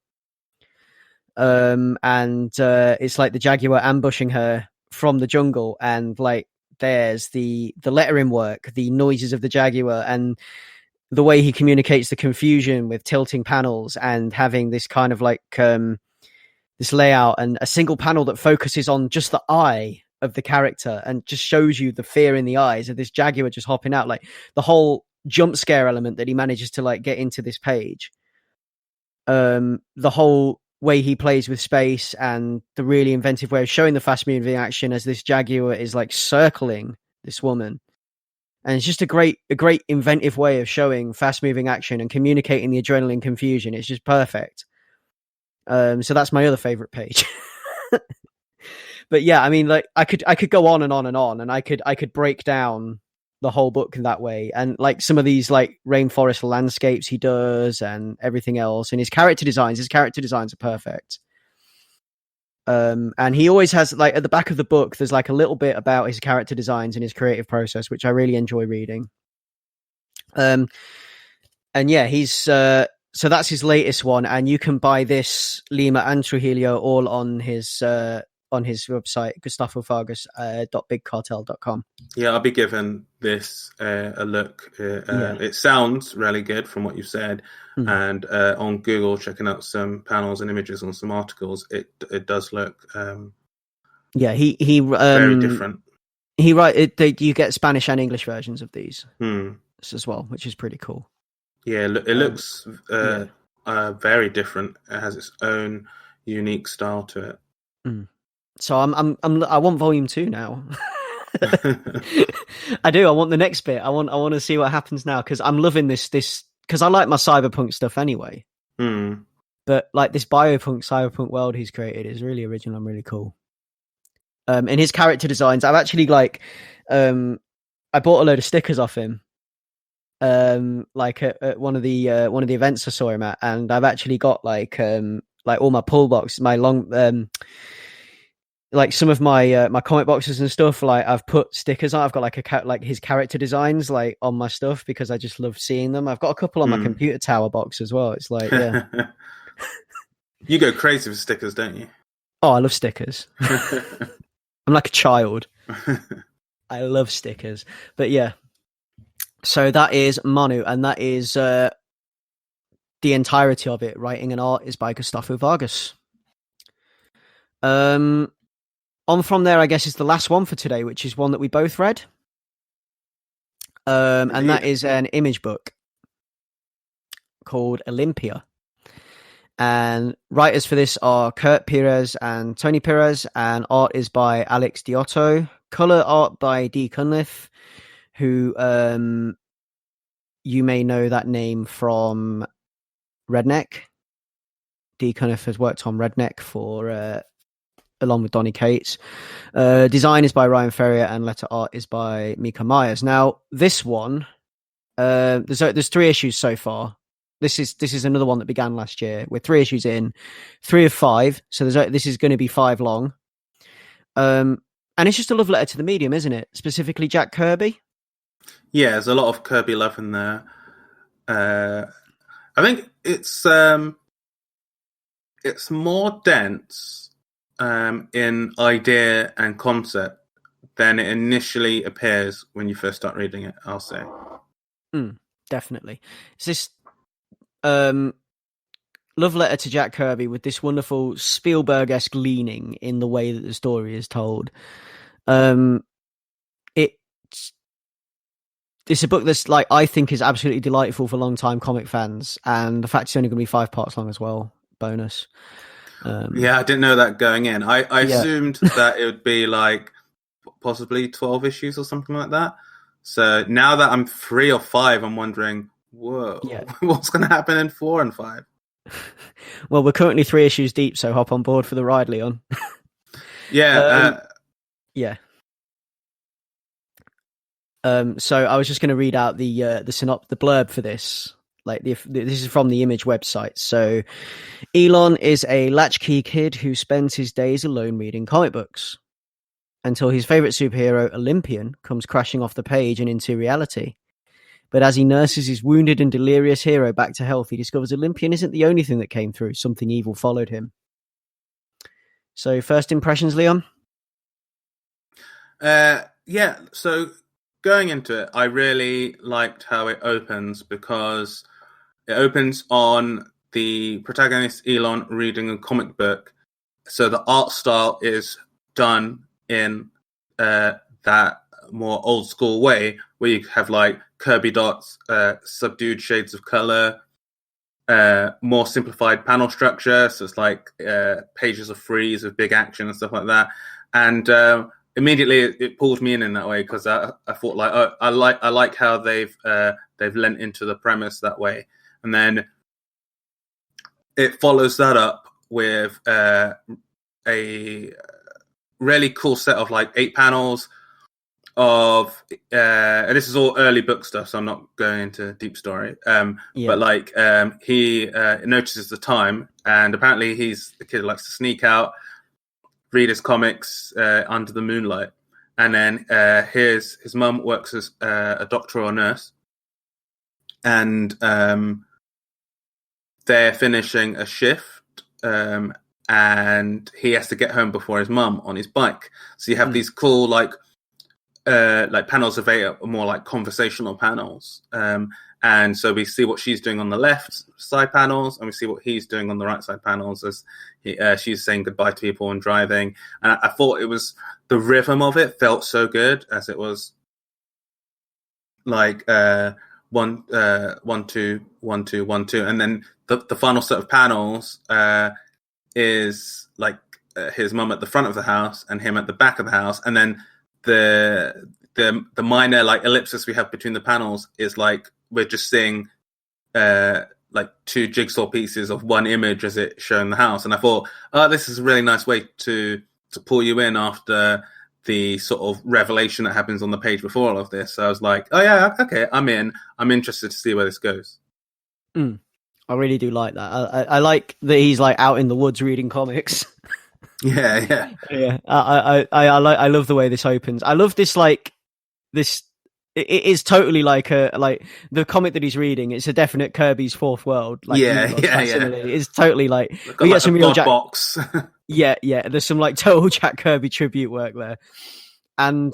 And it's like the jaguar ambushing her from the jungle, and like there's the lettering work, the noises of the jaguar, and the way he communicates the confusion with tilting panels and having this kind of like this layout and a single panel that focuses on just the eye of the character and just shows you the fear in the eyes of this jaguar just hopping out. Like the whole jump scare element that he manages to like get into this page. The whole way he plays with space and the really inventive way of showing the fast moving action as this jaguar is like circling this woman. And it's just a great inventive way of showing fast moving action and communicating the adrenaline confusion. It's just perfect. So that's my other favorite page. But yeah, I mean, like I could go on and on and on, and I could break down the whole book in that way. And like some of these like rainforest landscapes he does and everything else, and his character designs are perfect. And he always has like at the back of the book, there's like a little bit about his character designs and his creative process, which I really enjoy reading. And yeah, he's so that's his latest one, and you can buy this Lima and Trujillo all on his website, gustafovargas.bigcartel.com. Yeah, I'll be giving this a look. It sounds really good from what you said. And on Google, checking out some panels and images on some articles, it does look he very different. You get Spanish and English versions of these as well, which is pretty cool. Yeah, it looks very different. It has its own unique style to it. So I want volume 2 now. I do. I want the next bit. I want to see what happens now, because I'm loving this because I like my cyberpunk stuff anyway. But like this cyberpunk world he's created is really original and really cool. And his character designs, I've actually like I bought a load of stickers off him. Like at one of the events I saw him at, and I've actually got like all my pull boxes, my long like some of my my comic boxes and stuff. Like I've put stickers on. I've got like his character designs like on my stuff because I just love seeing them. I've got a couple on my computer tower box as well. It's like, yeah. You go crazy with stickers, don't you? Oh, I love stickers. I'm like a child. I love stickers. But yeah. So that is Manu, and that is the entirety of it. Writing and art is by Gustaffo Vargas. On from there, I guess, is the last one for today, which is one that we both read. And that is an image book called Olympia. And writers for this are Kurt Perez and Tony Perez, and art is by Alex Diotto. Color art by D. Cunliffe, who you may know that name from Redneck. D. Cunliffe has worked on Redneck for along with Donny Cates. Design is by Ryan Ferrier, and letter art is by Mika Myers. Now, this one, there's 3 issues so far. This is another one that began last year. We're 3 issues in, 3 of 5. So this is going to be 5 long. And it's just a love letter to the medium, isn't it? Specifically Jack Kirby. Yeah, there's a lot of Kirby love in there. I think it's more dense in idea and concept than it initially appears when you first start reading it, I'll say. Definitely. It's this love letter to Jack Kirby with this wonderful Spielberg-esque leaning in the way that the story is told. It's a book that's like, I think, is absolutely delightful for long-time comic fans, and the fact it's only going to be 5 parts long as well. Bonus. Yeah, I didn't know that going in. I assumed that it would be like possibly 12 issues or something like that. So now that I'm 3 or 5, I'm wondering, whoa, what's going to happen in 4 and 5? Well, we're currently 3 issues deep, so hop on board for the ride, Leon. Yeah. So I was just going to read out the blurb for this. Like this is from the Image website. So Elon is a latchkey kid who spends his days alone reading comic books until his favorite superhero, Olympian, comes crashing off the page and into reality. But as he nurses his wounded and delirious hero back to health, he discovers Olympian isn't the only thing that came through. Something evil followed him. So first impressions, Leon? Yeah, so going into it, I really liked how it opens, because it opens on the protagonist Elon reading a comic book. So the art style is done in that more old school way, where you have like Kirby dots, subdued shades of color, more simplified panel structure. So it's like pages of freeze with big action and stuff like that. And immediately it pulled me in that way, because I thought like, oh, I like how they've lent into the premise that way. And then it follows that up with a really cool set of like 8 panels of and this is all early book stuff, so I'm not going into deep story. But like he notices the time, and apparently he's the kid who likes to sneak out, read his comics under the moonlight. And then his mum works as a doctor or nurse, and they're finishing a shift, and he has to get home before his mum on his bike. So you have these cool like panels of 8 are more like conversational panels. And so we see what she's doing on the left side panels, and we see what he's doing on the right side panels as she's saying goodbye to people and driving. And I thought it was, the rhythm of it felt so good, as it was like 1 2 1 2 1 2, and then the final set of panels is like his mum at the front of the house and him at the back of the house, and then the minor like ellipsis we have between the panels is like we're just seeing like 2 jigsaw pieces of one image as it showing the house. And I thought, oh, this is a really nice way to pull you in after the sort of revelation that happens on the page before all of this. So I was like, oh yeah, okay, I'm in. I'm interested to see where this goes. I really do like that. I like that he's like out in the woods reading comics. Yeah. I love the way this opens. I love this, like this. It is totally like the comic that he's reading. It's a definite Kirby's Fourth World. Like, It's totally like we get some real Jack box. yeah. There's some like total Jack Kirby tribute work there, and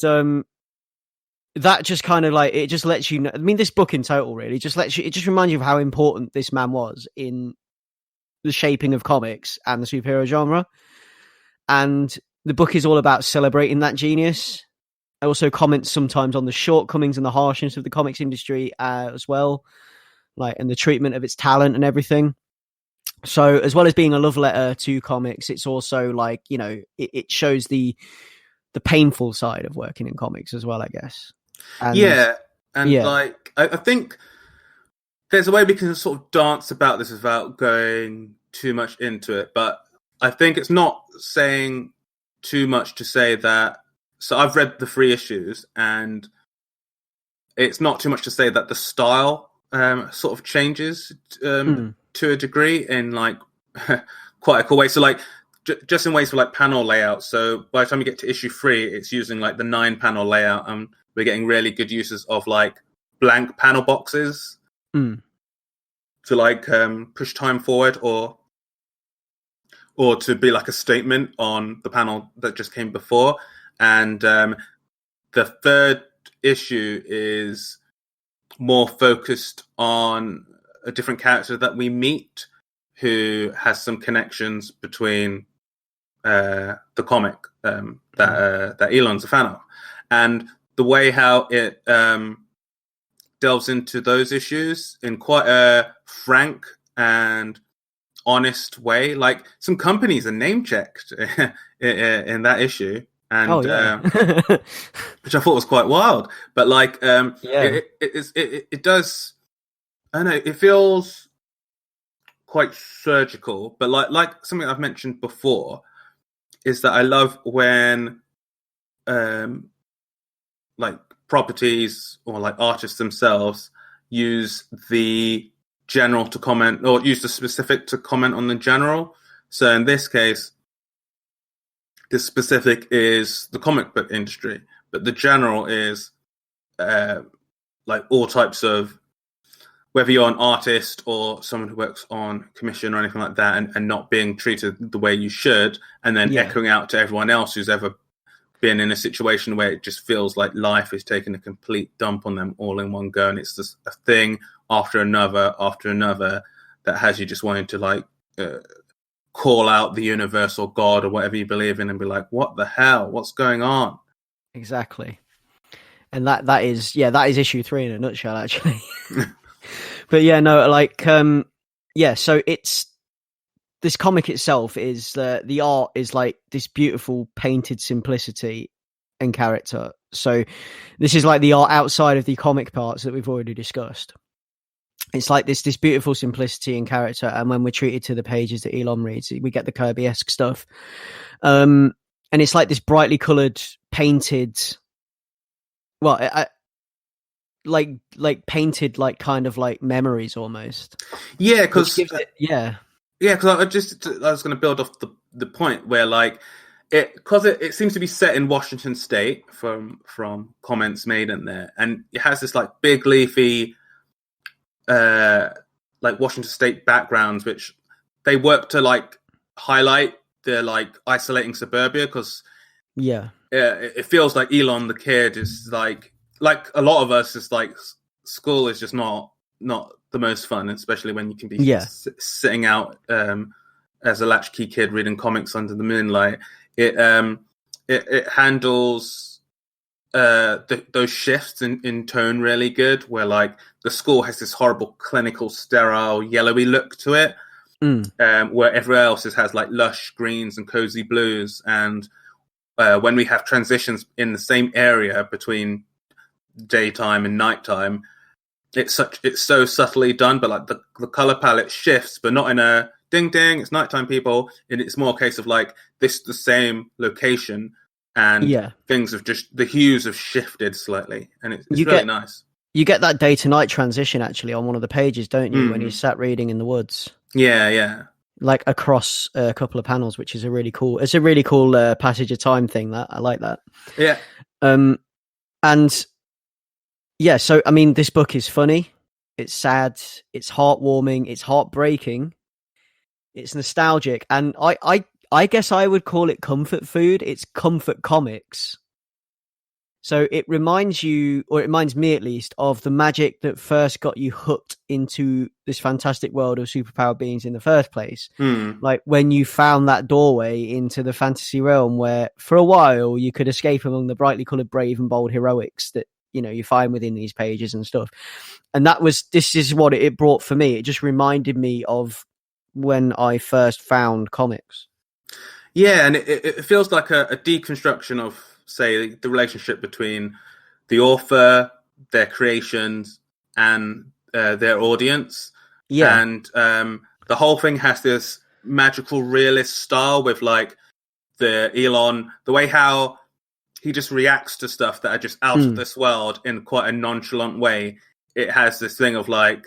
that just kind of like, it just lets you know. I mean, this book in total really just lets you. It just reminds you of how important this man was in the shaping of comics and the superhero genre. And the book is all about celebrating that genius. I also comment sometimes on the shortcomings and the harshness of the comics industry as well, like, and the treatment of its talent and everything. So as well as being a love letter to comics, it's also like, you know, it shows the painful side of working in comics as well, I guess. Like, I think there's a way we can sort of dance about this without going too much into it, but I think it's not saying too much to say that. So I've read the 3 issues, and it's not too much to say that the style sort of changes to a degree in like quite a cool way. So like just in ways for like panel layout. So by the time you get to issue 3, it's using like the 9 panel layout, and we're getting really good uses of like blank panel boxes to like push time forward or to be like a statement on the panel that just came before. And the 3rd issue is more focused on a different character that we meet who has some connections between the comic that Elon's a fan of. And the way how it delves into those issues in quite a frank and honest way. Like, some companies are name-checked in that issue. And which I thought was quite wild, but like it does. I don't know. It feels quite surgical, but like something I've mentioned before is that I love when like properties or like artists themselves use the general to comment, or use the specific to comment on the general. So in this case, the specific is the comic book industry, but the general is like all types of, whether you're an artist or someone who works on commission or anything like that, and not being treated the way you should, and then echoing out to everyone else who's ever been in a situation where it just feels like life is taking a complete dump on them all in one go, and it's just a thing after another that has you just wanting to like call out the universe or God or whatever you believe in and be like, what the hell? What's going on? Exactly. And that is issue 3 in a nutshell, actually. But yeah, no, like, so it's, this comic itself is, the art is like this beautiful painted simplicity and character. So this is like the art outside of the comic parts that we've already discussed. It's like this beautiful simplicity and character, and when we're treated to the pages that Elon reads, we get the Kirby-esque stuff. And it's like this brightly coloured, painted, like painted, like kind of like memories almost. Yeah, because because I was going to build off the point where like it seems to be set in Washington State from comments made in there, and it has this like big leafy like Washington State backgrounds, which they work to like highlight the like isolating suburbia, because it feels like Elon the kid is like a lot of us, is like school is just not the most fun, especially when you can be sitting out as a latchkey kid reading comics under the moonlight. It handles those shifts in tone really good, where like the school has this horrible clinical sterile yellowy look to it, where everywhere else has like lush greens and cozy blues. And when we have transitions in the same area between daytime and nighttime, it's so subtly done, but like the color palette shifts, but not in a ding it's nighttime people, and it's more a case of like this is the same location, and things have the hues have shifted slightly, and it's really nice. You get that day to night transition actually on one of the pages, don't you? When he's sat reading in the woods. Yeah. Like across a couple of panels, which is a really cool passage of time thing. That I like that. Yeah. And yeah, so I mean, this book is funny. It's sad. It's heartwarming. It's heartbreaking. It's nostalgic, and I guess I would call it comfort food. It's comfort comics. So it reminds you, or it reminds me at least, of the magic that first got you hooked into this fantastic world of superpowered beings in the first place. Like when you found that doorway into the fantasy realm where for a while you could escape among the brightly coloured brave and bold heroics that, you know, you find within these pages and stuff. And this is what it brought for me. It just reminded me of when I first found comics. Yeah, and it feels like a deconstruction of, say, the relationship between the author, their creations, and their audience. Yeah. And the whole thing has this magical realist style with like the way how he just reacts to stuff that are just out of this world in quite a nonchalant way. It has this thing of like,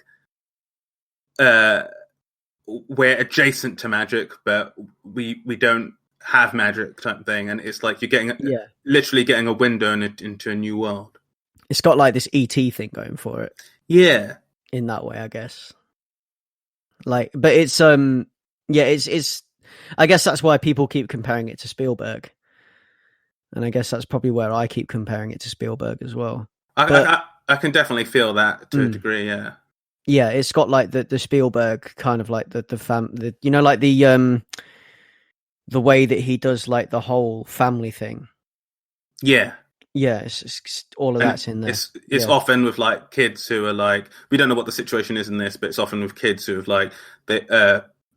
we're adjacent to magic, but we don't have magic type thing, and it's like you're getting literally getting a window into a new world. It's got like this ET thing going for it. Yeah, in that way, I guess. Like, but it's it's. I guess that's why people keep comparing it to Spielberg, and I guess that's probably where I keep comparing it to Spielberg as well. I can definitely feel that to a degree. Yeah. Yeah, it's got like the Spielberg kind of like the you know, like the way that he does like the whole family thing. Yeah. Yeah, it's all of that's in there. It's often with like kids who are like, we don't know what the situation is in this, but it's often with kids who have like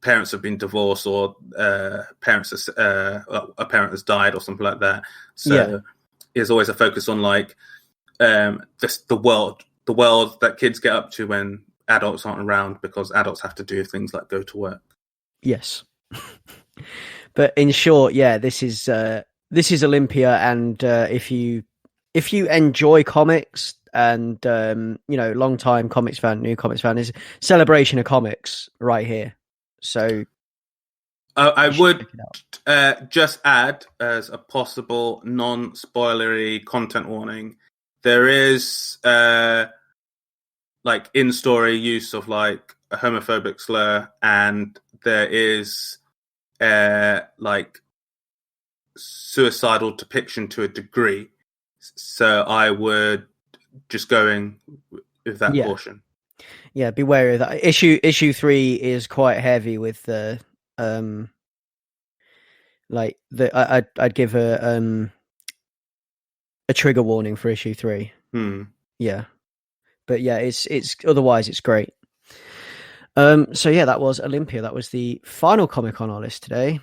parents have been divorced or a parent has died or something like that. So there's always a focus on like the world that kids get up to when adults aren't around, because adults have to do things like go to work. Yes. But in short, this is Olympia, and if you enjoy comics and you know, long time comics fan, new comics fan, is celebration of comics right here. So I would just add, as a possible non-spoilery content warning, there is like in-story use of like a homophobic slur, and there is like suicidal depiction to a degree. So I would just going with that portion. Yeah, be wary of that. Issue 3 is quite heavy with the like I'd give a trigger warning for issue 3. Yeah. But yeah, it's otherwise it's great. So yeah, that was Olympia. That was the final comic on our list today.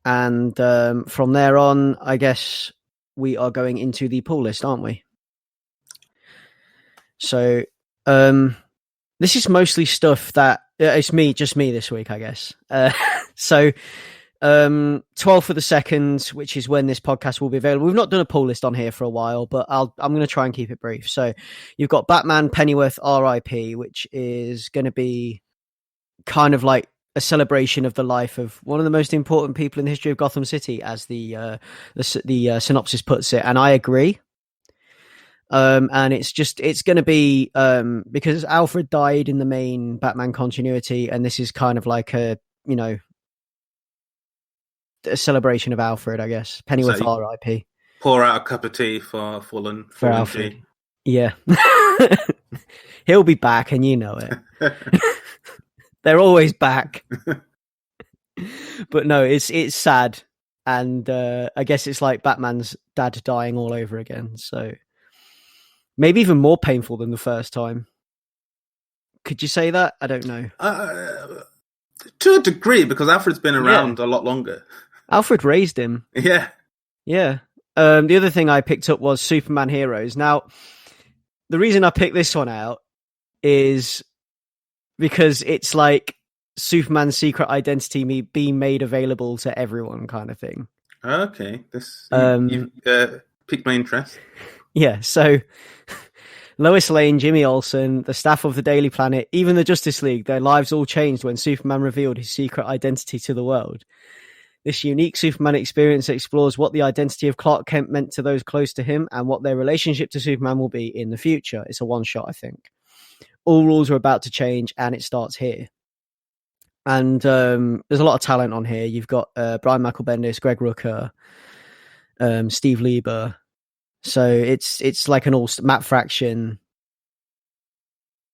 And from there on, I guess we are going into the pull list, aren't we? So this is mostly stuff that it's just me this week, I guess. So 12th for the 2nd, which is when this podcast will be available. We've not done a pull list on here for a while, but I'm going to try and keep it brief. So you've got Batman Pennyworth R.I.P., which is going to be kind of like a celebration of the life of one of the most important people in the history of Gotham City, as the synopsis puts it, and I agree. And it's going to be because Alfred died in the main Batman continuity, and this is kind of like a, you know, a celebration of Alfred, I guess. Pennyworth R.I.P. Pour out a cup of tea for fallen Alfred. G. Yeah. He'll be back, and you know it. They're always back. But no, it's sad, and I guess it's like Batman's dad dying all over again, so maybe even more painful than the first time. Could you say that? I don't know. To a degree, because Alfred's been around a lot longer. Alfred raised him. Yeah. Yeah. The other thing I picked up was Superman Heroes. Now, the reason I picked this one out is because it's like Superman's secret identity being made available to everyone kind of thing. Okay, this you've piqued my interest. Yeah, so Lois Lane, Jimmy Olsen, the staff of the Daily Planet, even the Justice League, their lives all changed when Superman revealed his secret identity to the world. This unique Superman experience explores what the identity of Clark Kent meant to those close to him and what their relationship to Superman will be in the future. It's a one-shot, I think. All rules are about to change, and it starts here. And there's a lot of talent on here. You've got Brian Michael Bendis, Greg Rucka, Steve Lieber. So it's like an Matt Fraction.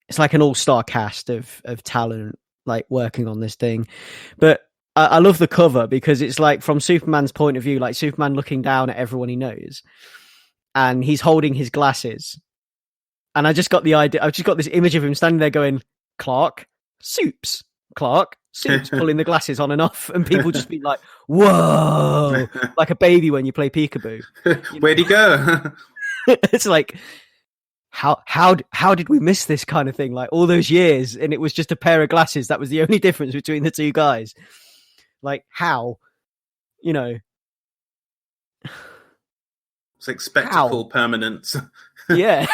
It's like an all-star cast of talent, like working on this thing. But I love the cover because it's like from Superman's point of view, like Superman looking down at everyone he knows, and he's holding his glasses. And I just got the idea. I've just got this image of him standing there going, "Clark, Soups, Clark, Soups," pulling the glasses on and off, and people just be like, "Whoa!" Like a baby when you play peekaboo. Where'd he go? It's like, how did we miss this kind of thing? Like all those years, and it was just a pair of glasses. That was the only difference between the two guys. Like how, It's like spectacle permanence. Yeah.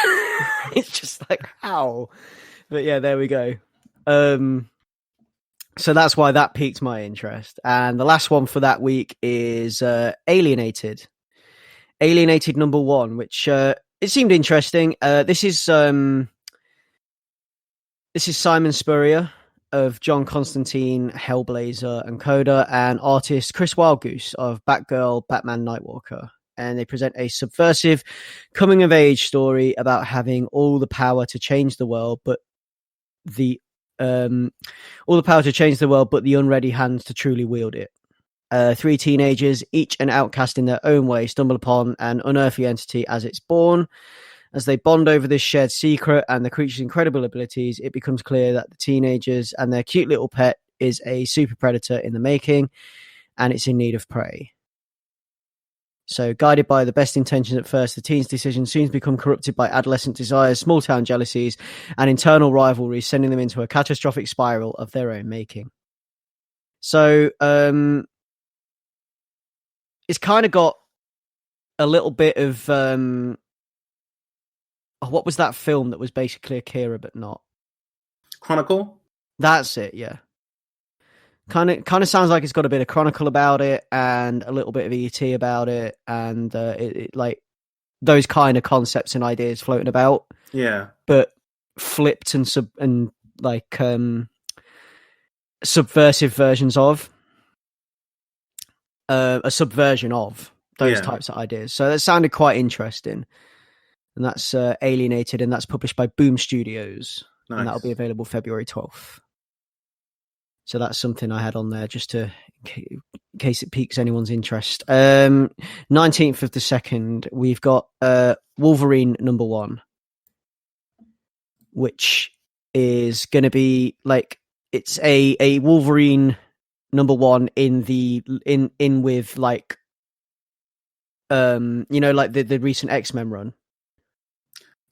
It's just like how. But yeah, there we go. So that's why that piqued my interest. And the last one for that week is Alienated. Alienated #1, which it seemed interesting. This is Simon Spurrier of John Constantine, Hellblazer, and Coda, and artist Chris Wildgoose of Batgirl, Batman, Nightwalker. And they present a subversive coming-of-age story about having all the power to change the world, but the unready hands to truly wield it. 3 teenagers, each an outcast in their own way, stumble upon an unearthly entity as it's born. As they bond over this shared secret and the creature's incredible abilities, it becomes clear that the teenagers and their cute little pet is a super predator in the making, and it's in need of prey. So, guided by the best intentions at first, the teens' decisions soon become corrupted by adolescent desires, small-town jealousies, and internal rivalries, sending them into a catastrophic spiral of their own making. So, it's kind of got a little bit of what was that film that was basically Akira but not? Chronicle? That's it, yeah. Kind of sounds like it's got a bit of Chronicle about it and a little bit of E.T. about it, and it like those kind of concepts and ideas floating about. Yeah. But flipped and subversive versions of a subversion of those types of ideas. So that sounded quite interesting. And that's Alienated, and that's published by Boom Studios. Nice. And that'll be available February 12th. So that's something I had on there just in case it piques anyone's interest. 19th of the 2nd, we've got Wolverine #1, which is going to be like, it's a Wolverine #1 in with like, like the recent X-Men run.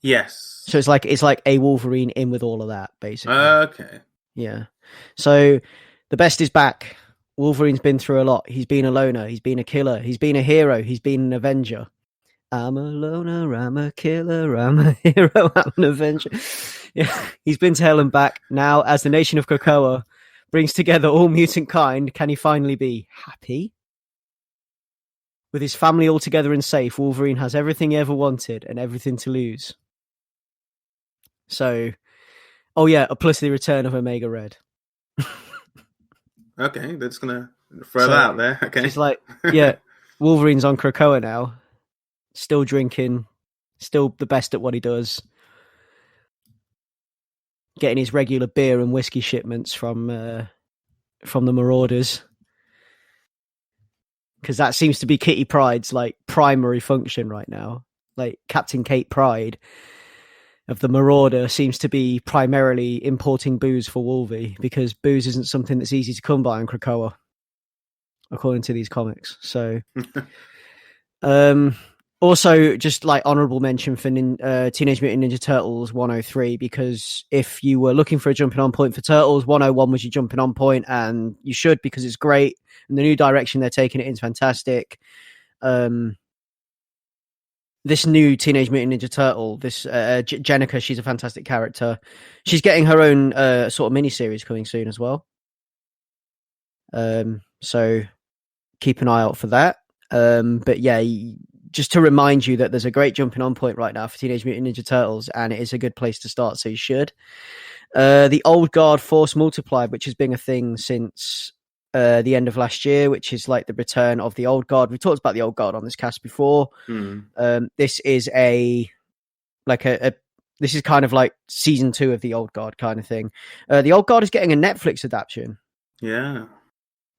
Yes. So it's like a Wolverine in with all of that, basically. Okay. Yeah. So the best is back. Wolverine's been through a lot. He's been a loner. He's been a killer. He's been a hero. He's been an avenger. I'm a loner. I'm a killer. I'm a hero. I'm an avenger. Yeah. He's been to hell and back. Now, as the nation of Krakoa brings together all mutant kind, can he finally be happy? With his family all together and safe, Wolverine has everything he ever wanted and everything to lose. So, plus the return of Omega Red. Okay, that's gonna throw that out there. Okay, it's like, Wolverine's on Krakoa now, still drinking, still the best at what he does, getting his regular beer and whiskey shipments from the Marauders, because that seems to be Kitty Pryde's like primary function right now. Like Captain Kate Pryde of the Marauder seems to be primarily importing booze for Wolvie, because booze isn't something that's easy to come by in Krakoa, according to these comics. So, Also, just like honorable mention for Teenage Mutant Ninja Turtles 103, because if you were looking for a jumping on point for Turtles, 101 was your jumping on point, and you should, because it's great. And the new direction they're taking it is fantastic. This new Teenage Mutant Ninja Turtle, this Jenica, she's a fantastic character. She's getting her own sort of miniseries coming soon as well. So keep an eye out for that. But yeah, just to remind you that there's a great jumping on point right now for Teenage Mutant Ninja Turtles, and it is a good place to start, so you should. The Old Guard Force Multiplied, which has been a thing since the end of last year, which is like the return of the Old Guard. We've talked about the Old Guard on this cast before. This is this is kind of like season 2 of the Old Guard kind of thing. The Old Guard is getting a Netflix adaptation. Yeah.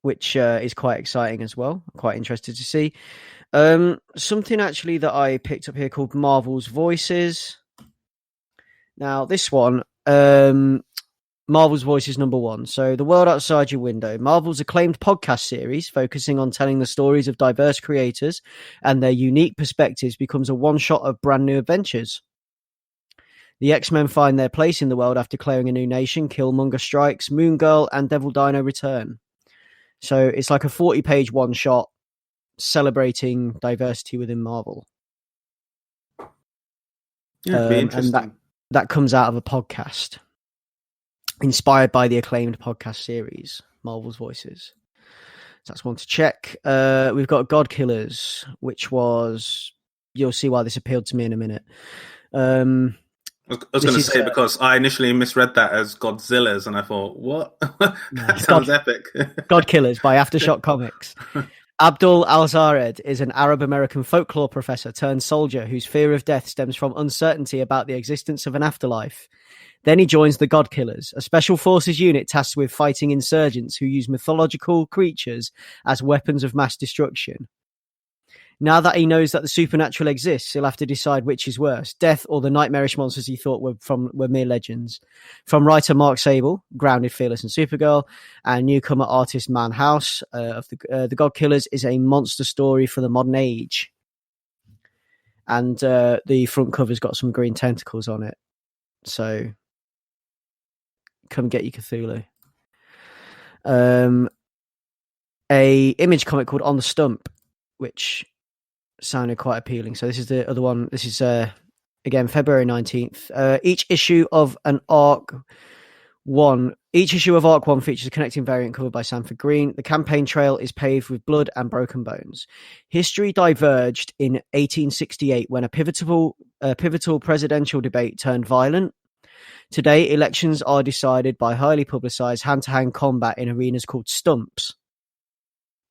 Which is quite exciting as well. I'm quite interested to see. Something actually that I picked up here called Marvel's Voices. Now, this one, Marvel's Voices #1. So, The World Outside Your Window. Marvel's acclaimed podcast series focusing on telling the stories of diverse creators and their unique perspectives becomes a one-shot of brand new adventures. The X-Men find their place in the world after declaring a new nation, Killmonger strikes, Moon Girl and Devil Dino return. So it's like a 40-page one-shot celebrating diversity within Marvel. Yeah, it'd be interesting. And that comes out of a podcast inspired by the acclaimed podcast series, Marvel's Voices. So that's one to check. We've got God Killers, which was... You'll see why this appealed to me in a minute. I was going to say, because I initially misread that as Godzilla's, and I thought, what? That sounds epic. God Killers by Aftershock Comics. Abdul Al-Zared is an Arab-American folklore professor turned soldier whose fear of death stems from uncertainty about the existence of an afterlife. Then he joins the God Killers, a special forces unit tasked with fighting insurgents who use mythological creatures as weapons of mass destruction. Now that he knows that the supernatural exists, he'll have to decide which is worse, death or the nightmarish monsters he thought were mere legends. From writer Mark Sable, Grounded, Fearless and Supergirl, and newcomer artist Man House of the God Killers is a monster story for the modern age. And the front cover's got some green tentacles on it. So come get your Cthulhu. A Image comic called On the Stump, which sounded quite appealing. So this is the other one. This is again February 19th. Each issue of Arc 1 features a connecting variant covered by Sanford Green. The campaign trail is paved with blood and broken bones. History diverged in 1868 when a pivotal presidential debate turned violent. Today, elections are decided by highly publicized hand-to-hand combat in arenas called stumps.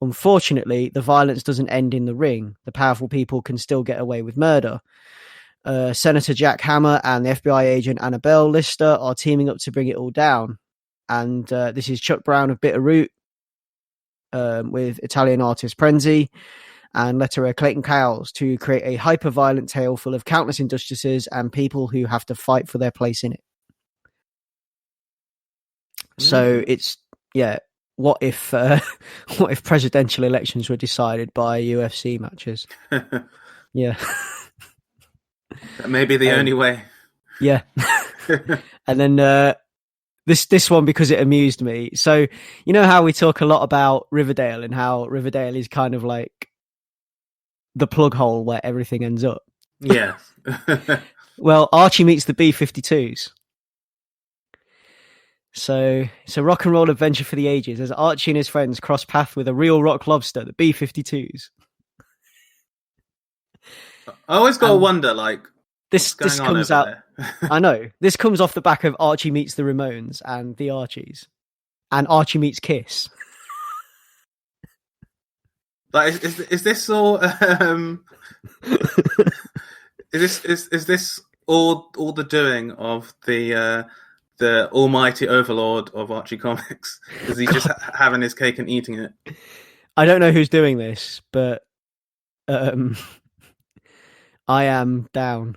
Unfortunately, the violence doesn't end in the ring. The powerful people can still get away with murder. Senator Jack Hammer and the FBI agent Annabelle Lister are teaming up to bring it all down. And this is Chuck Brown of Bitterroot with Italian artist Prenzi and letterer Clayton Cowles to create a hyper-violent tale full of countless injustices and people who have to fight for their place in it. So it's, yeah... What if presidential elections were decided by UFC matches? Yeah. That may be the only way. Yeah. And then this one, because it amused me. So, you know how we talk a lot about Riverdale and how Riverdale is kind of like the plug hole where everything ends up? Yeah. Well, Archie meets the B-52s. So it's a rock and roll adventure for the ages as Archie and his friends cross paths with a real rock lobster, the B-52s. I always got to wonder, like, this comes out. I know this comes off the back of Archie meets the Ramones and the Archies, and Archie meets Kiss. Like, is this all? Is this all the doing of the almighty overlord of Archie Comics? Is he just having his cake and eating it? I don't know who's doing this, but I am down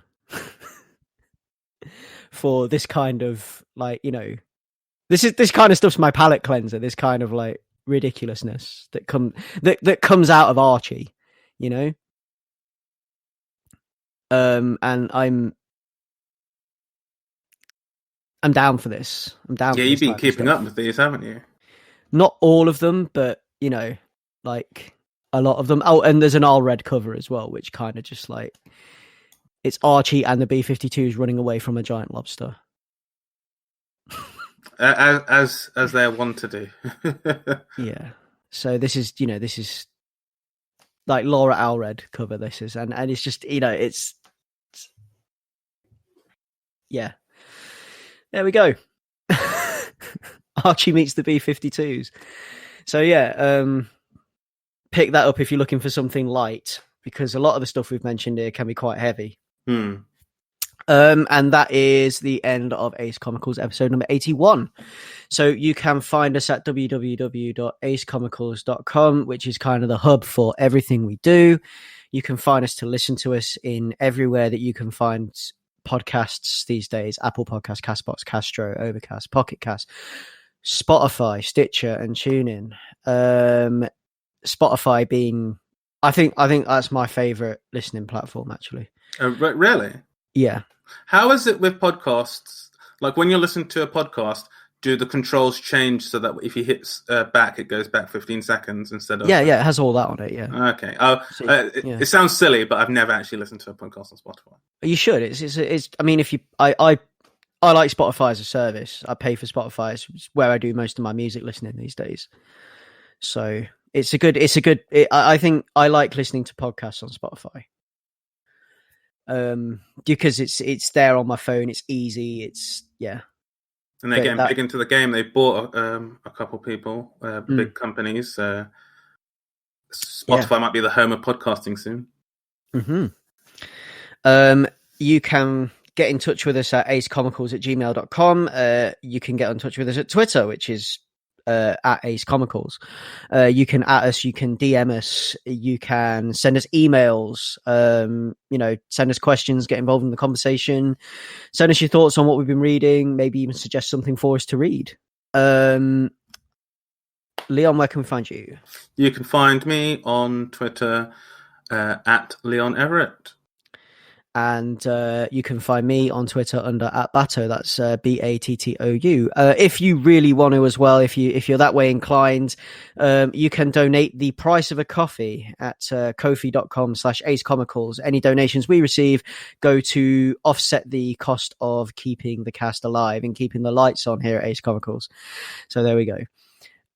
for this kind of, like, you know, this kind of stuff's my palate cleanser. This kind of like ridiculousness that comes out of Archie, you know. And I'm down for this. I'm down. Yeah, for you've this been keeping up with these, haven't you? Not all of them, but you know, like a lot of them. Oh, and there's an all red cover as well, which kind of just like it's Archie and the B-52s running away from a giant lobster. As they're wont to do. Yeah. So this is like Laura Alred cover. This is, and it's just it's yeah. There we go. Archie meets the B-52s. So yeah, pick that up if you're looking for something light, because a lot of the stuff we've mentioned here can be quite heavy. And that is the end of Ace Comicals episode number 81. So you can find us at www.acecomicals.com, which is kind of the hub for everything we do. You can find us to listen to us in everywhere that you can find podcasts these days: Apple Podcasts, Castbox, Castro, Overcast, Pocket Cast, Spotify, Stitcher, and TuneIn. Spotify being, I think that's my favorite listening platform, actually. Really? Yeah. How is it with podcasts? Like when you're listening to a podcast, do the controls change so that if you hit back, it goes back 15 seconds instead of... Yeah, it has all that on it, yeah. Okay. It sounds silly, but I've never actually listened to a podcast on Spotify. You should. It's I mean, if you... I like Spotify as a service. I pay for Spotify. It's where I do most of my music listening these days. So I think I like listening to podcasts on Spotify. Because it's there on my phone. It's easy. It's yeah. And they're getting big into the game. They bought a couple people, big companies. Spotify might be the home of podcasting soon. You can get in touch with us at acecomicals@gmail.com. You can get in touch with us at Twitter, which is at Ace Comicals. You can at us, you can DM us, you can send us emails, send us questions, get involved in the conversation, send us your thoughts on what we've been reading, maybe even suggest something for us to read. Leon, where can we find you? You can find me on Twitter at Leon Everett. And you can find me on Twitter under @Batto. That's BATTOU. If you really want to as well, if you're that way inclined, you can donate the price of a coffee at kofi.com/acecomicals. Any donations we receive go to offset the cost of keeping the cast alive and keeping the lights on here at Ace Comicals. So there we go.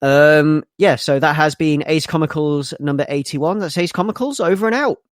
So that has been Ace Comicals number 81. That's Ace Comicals, over and out.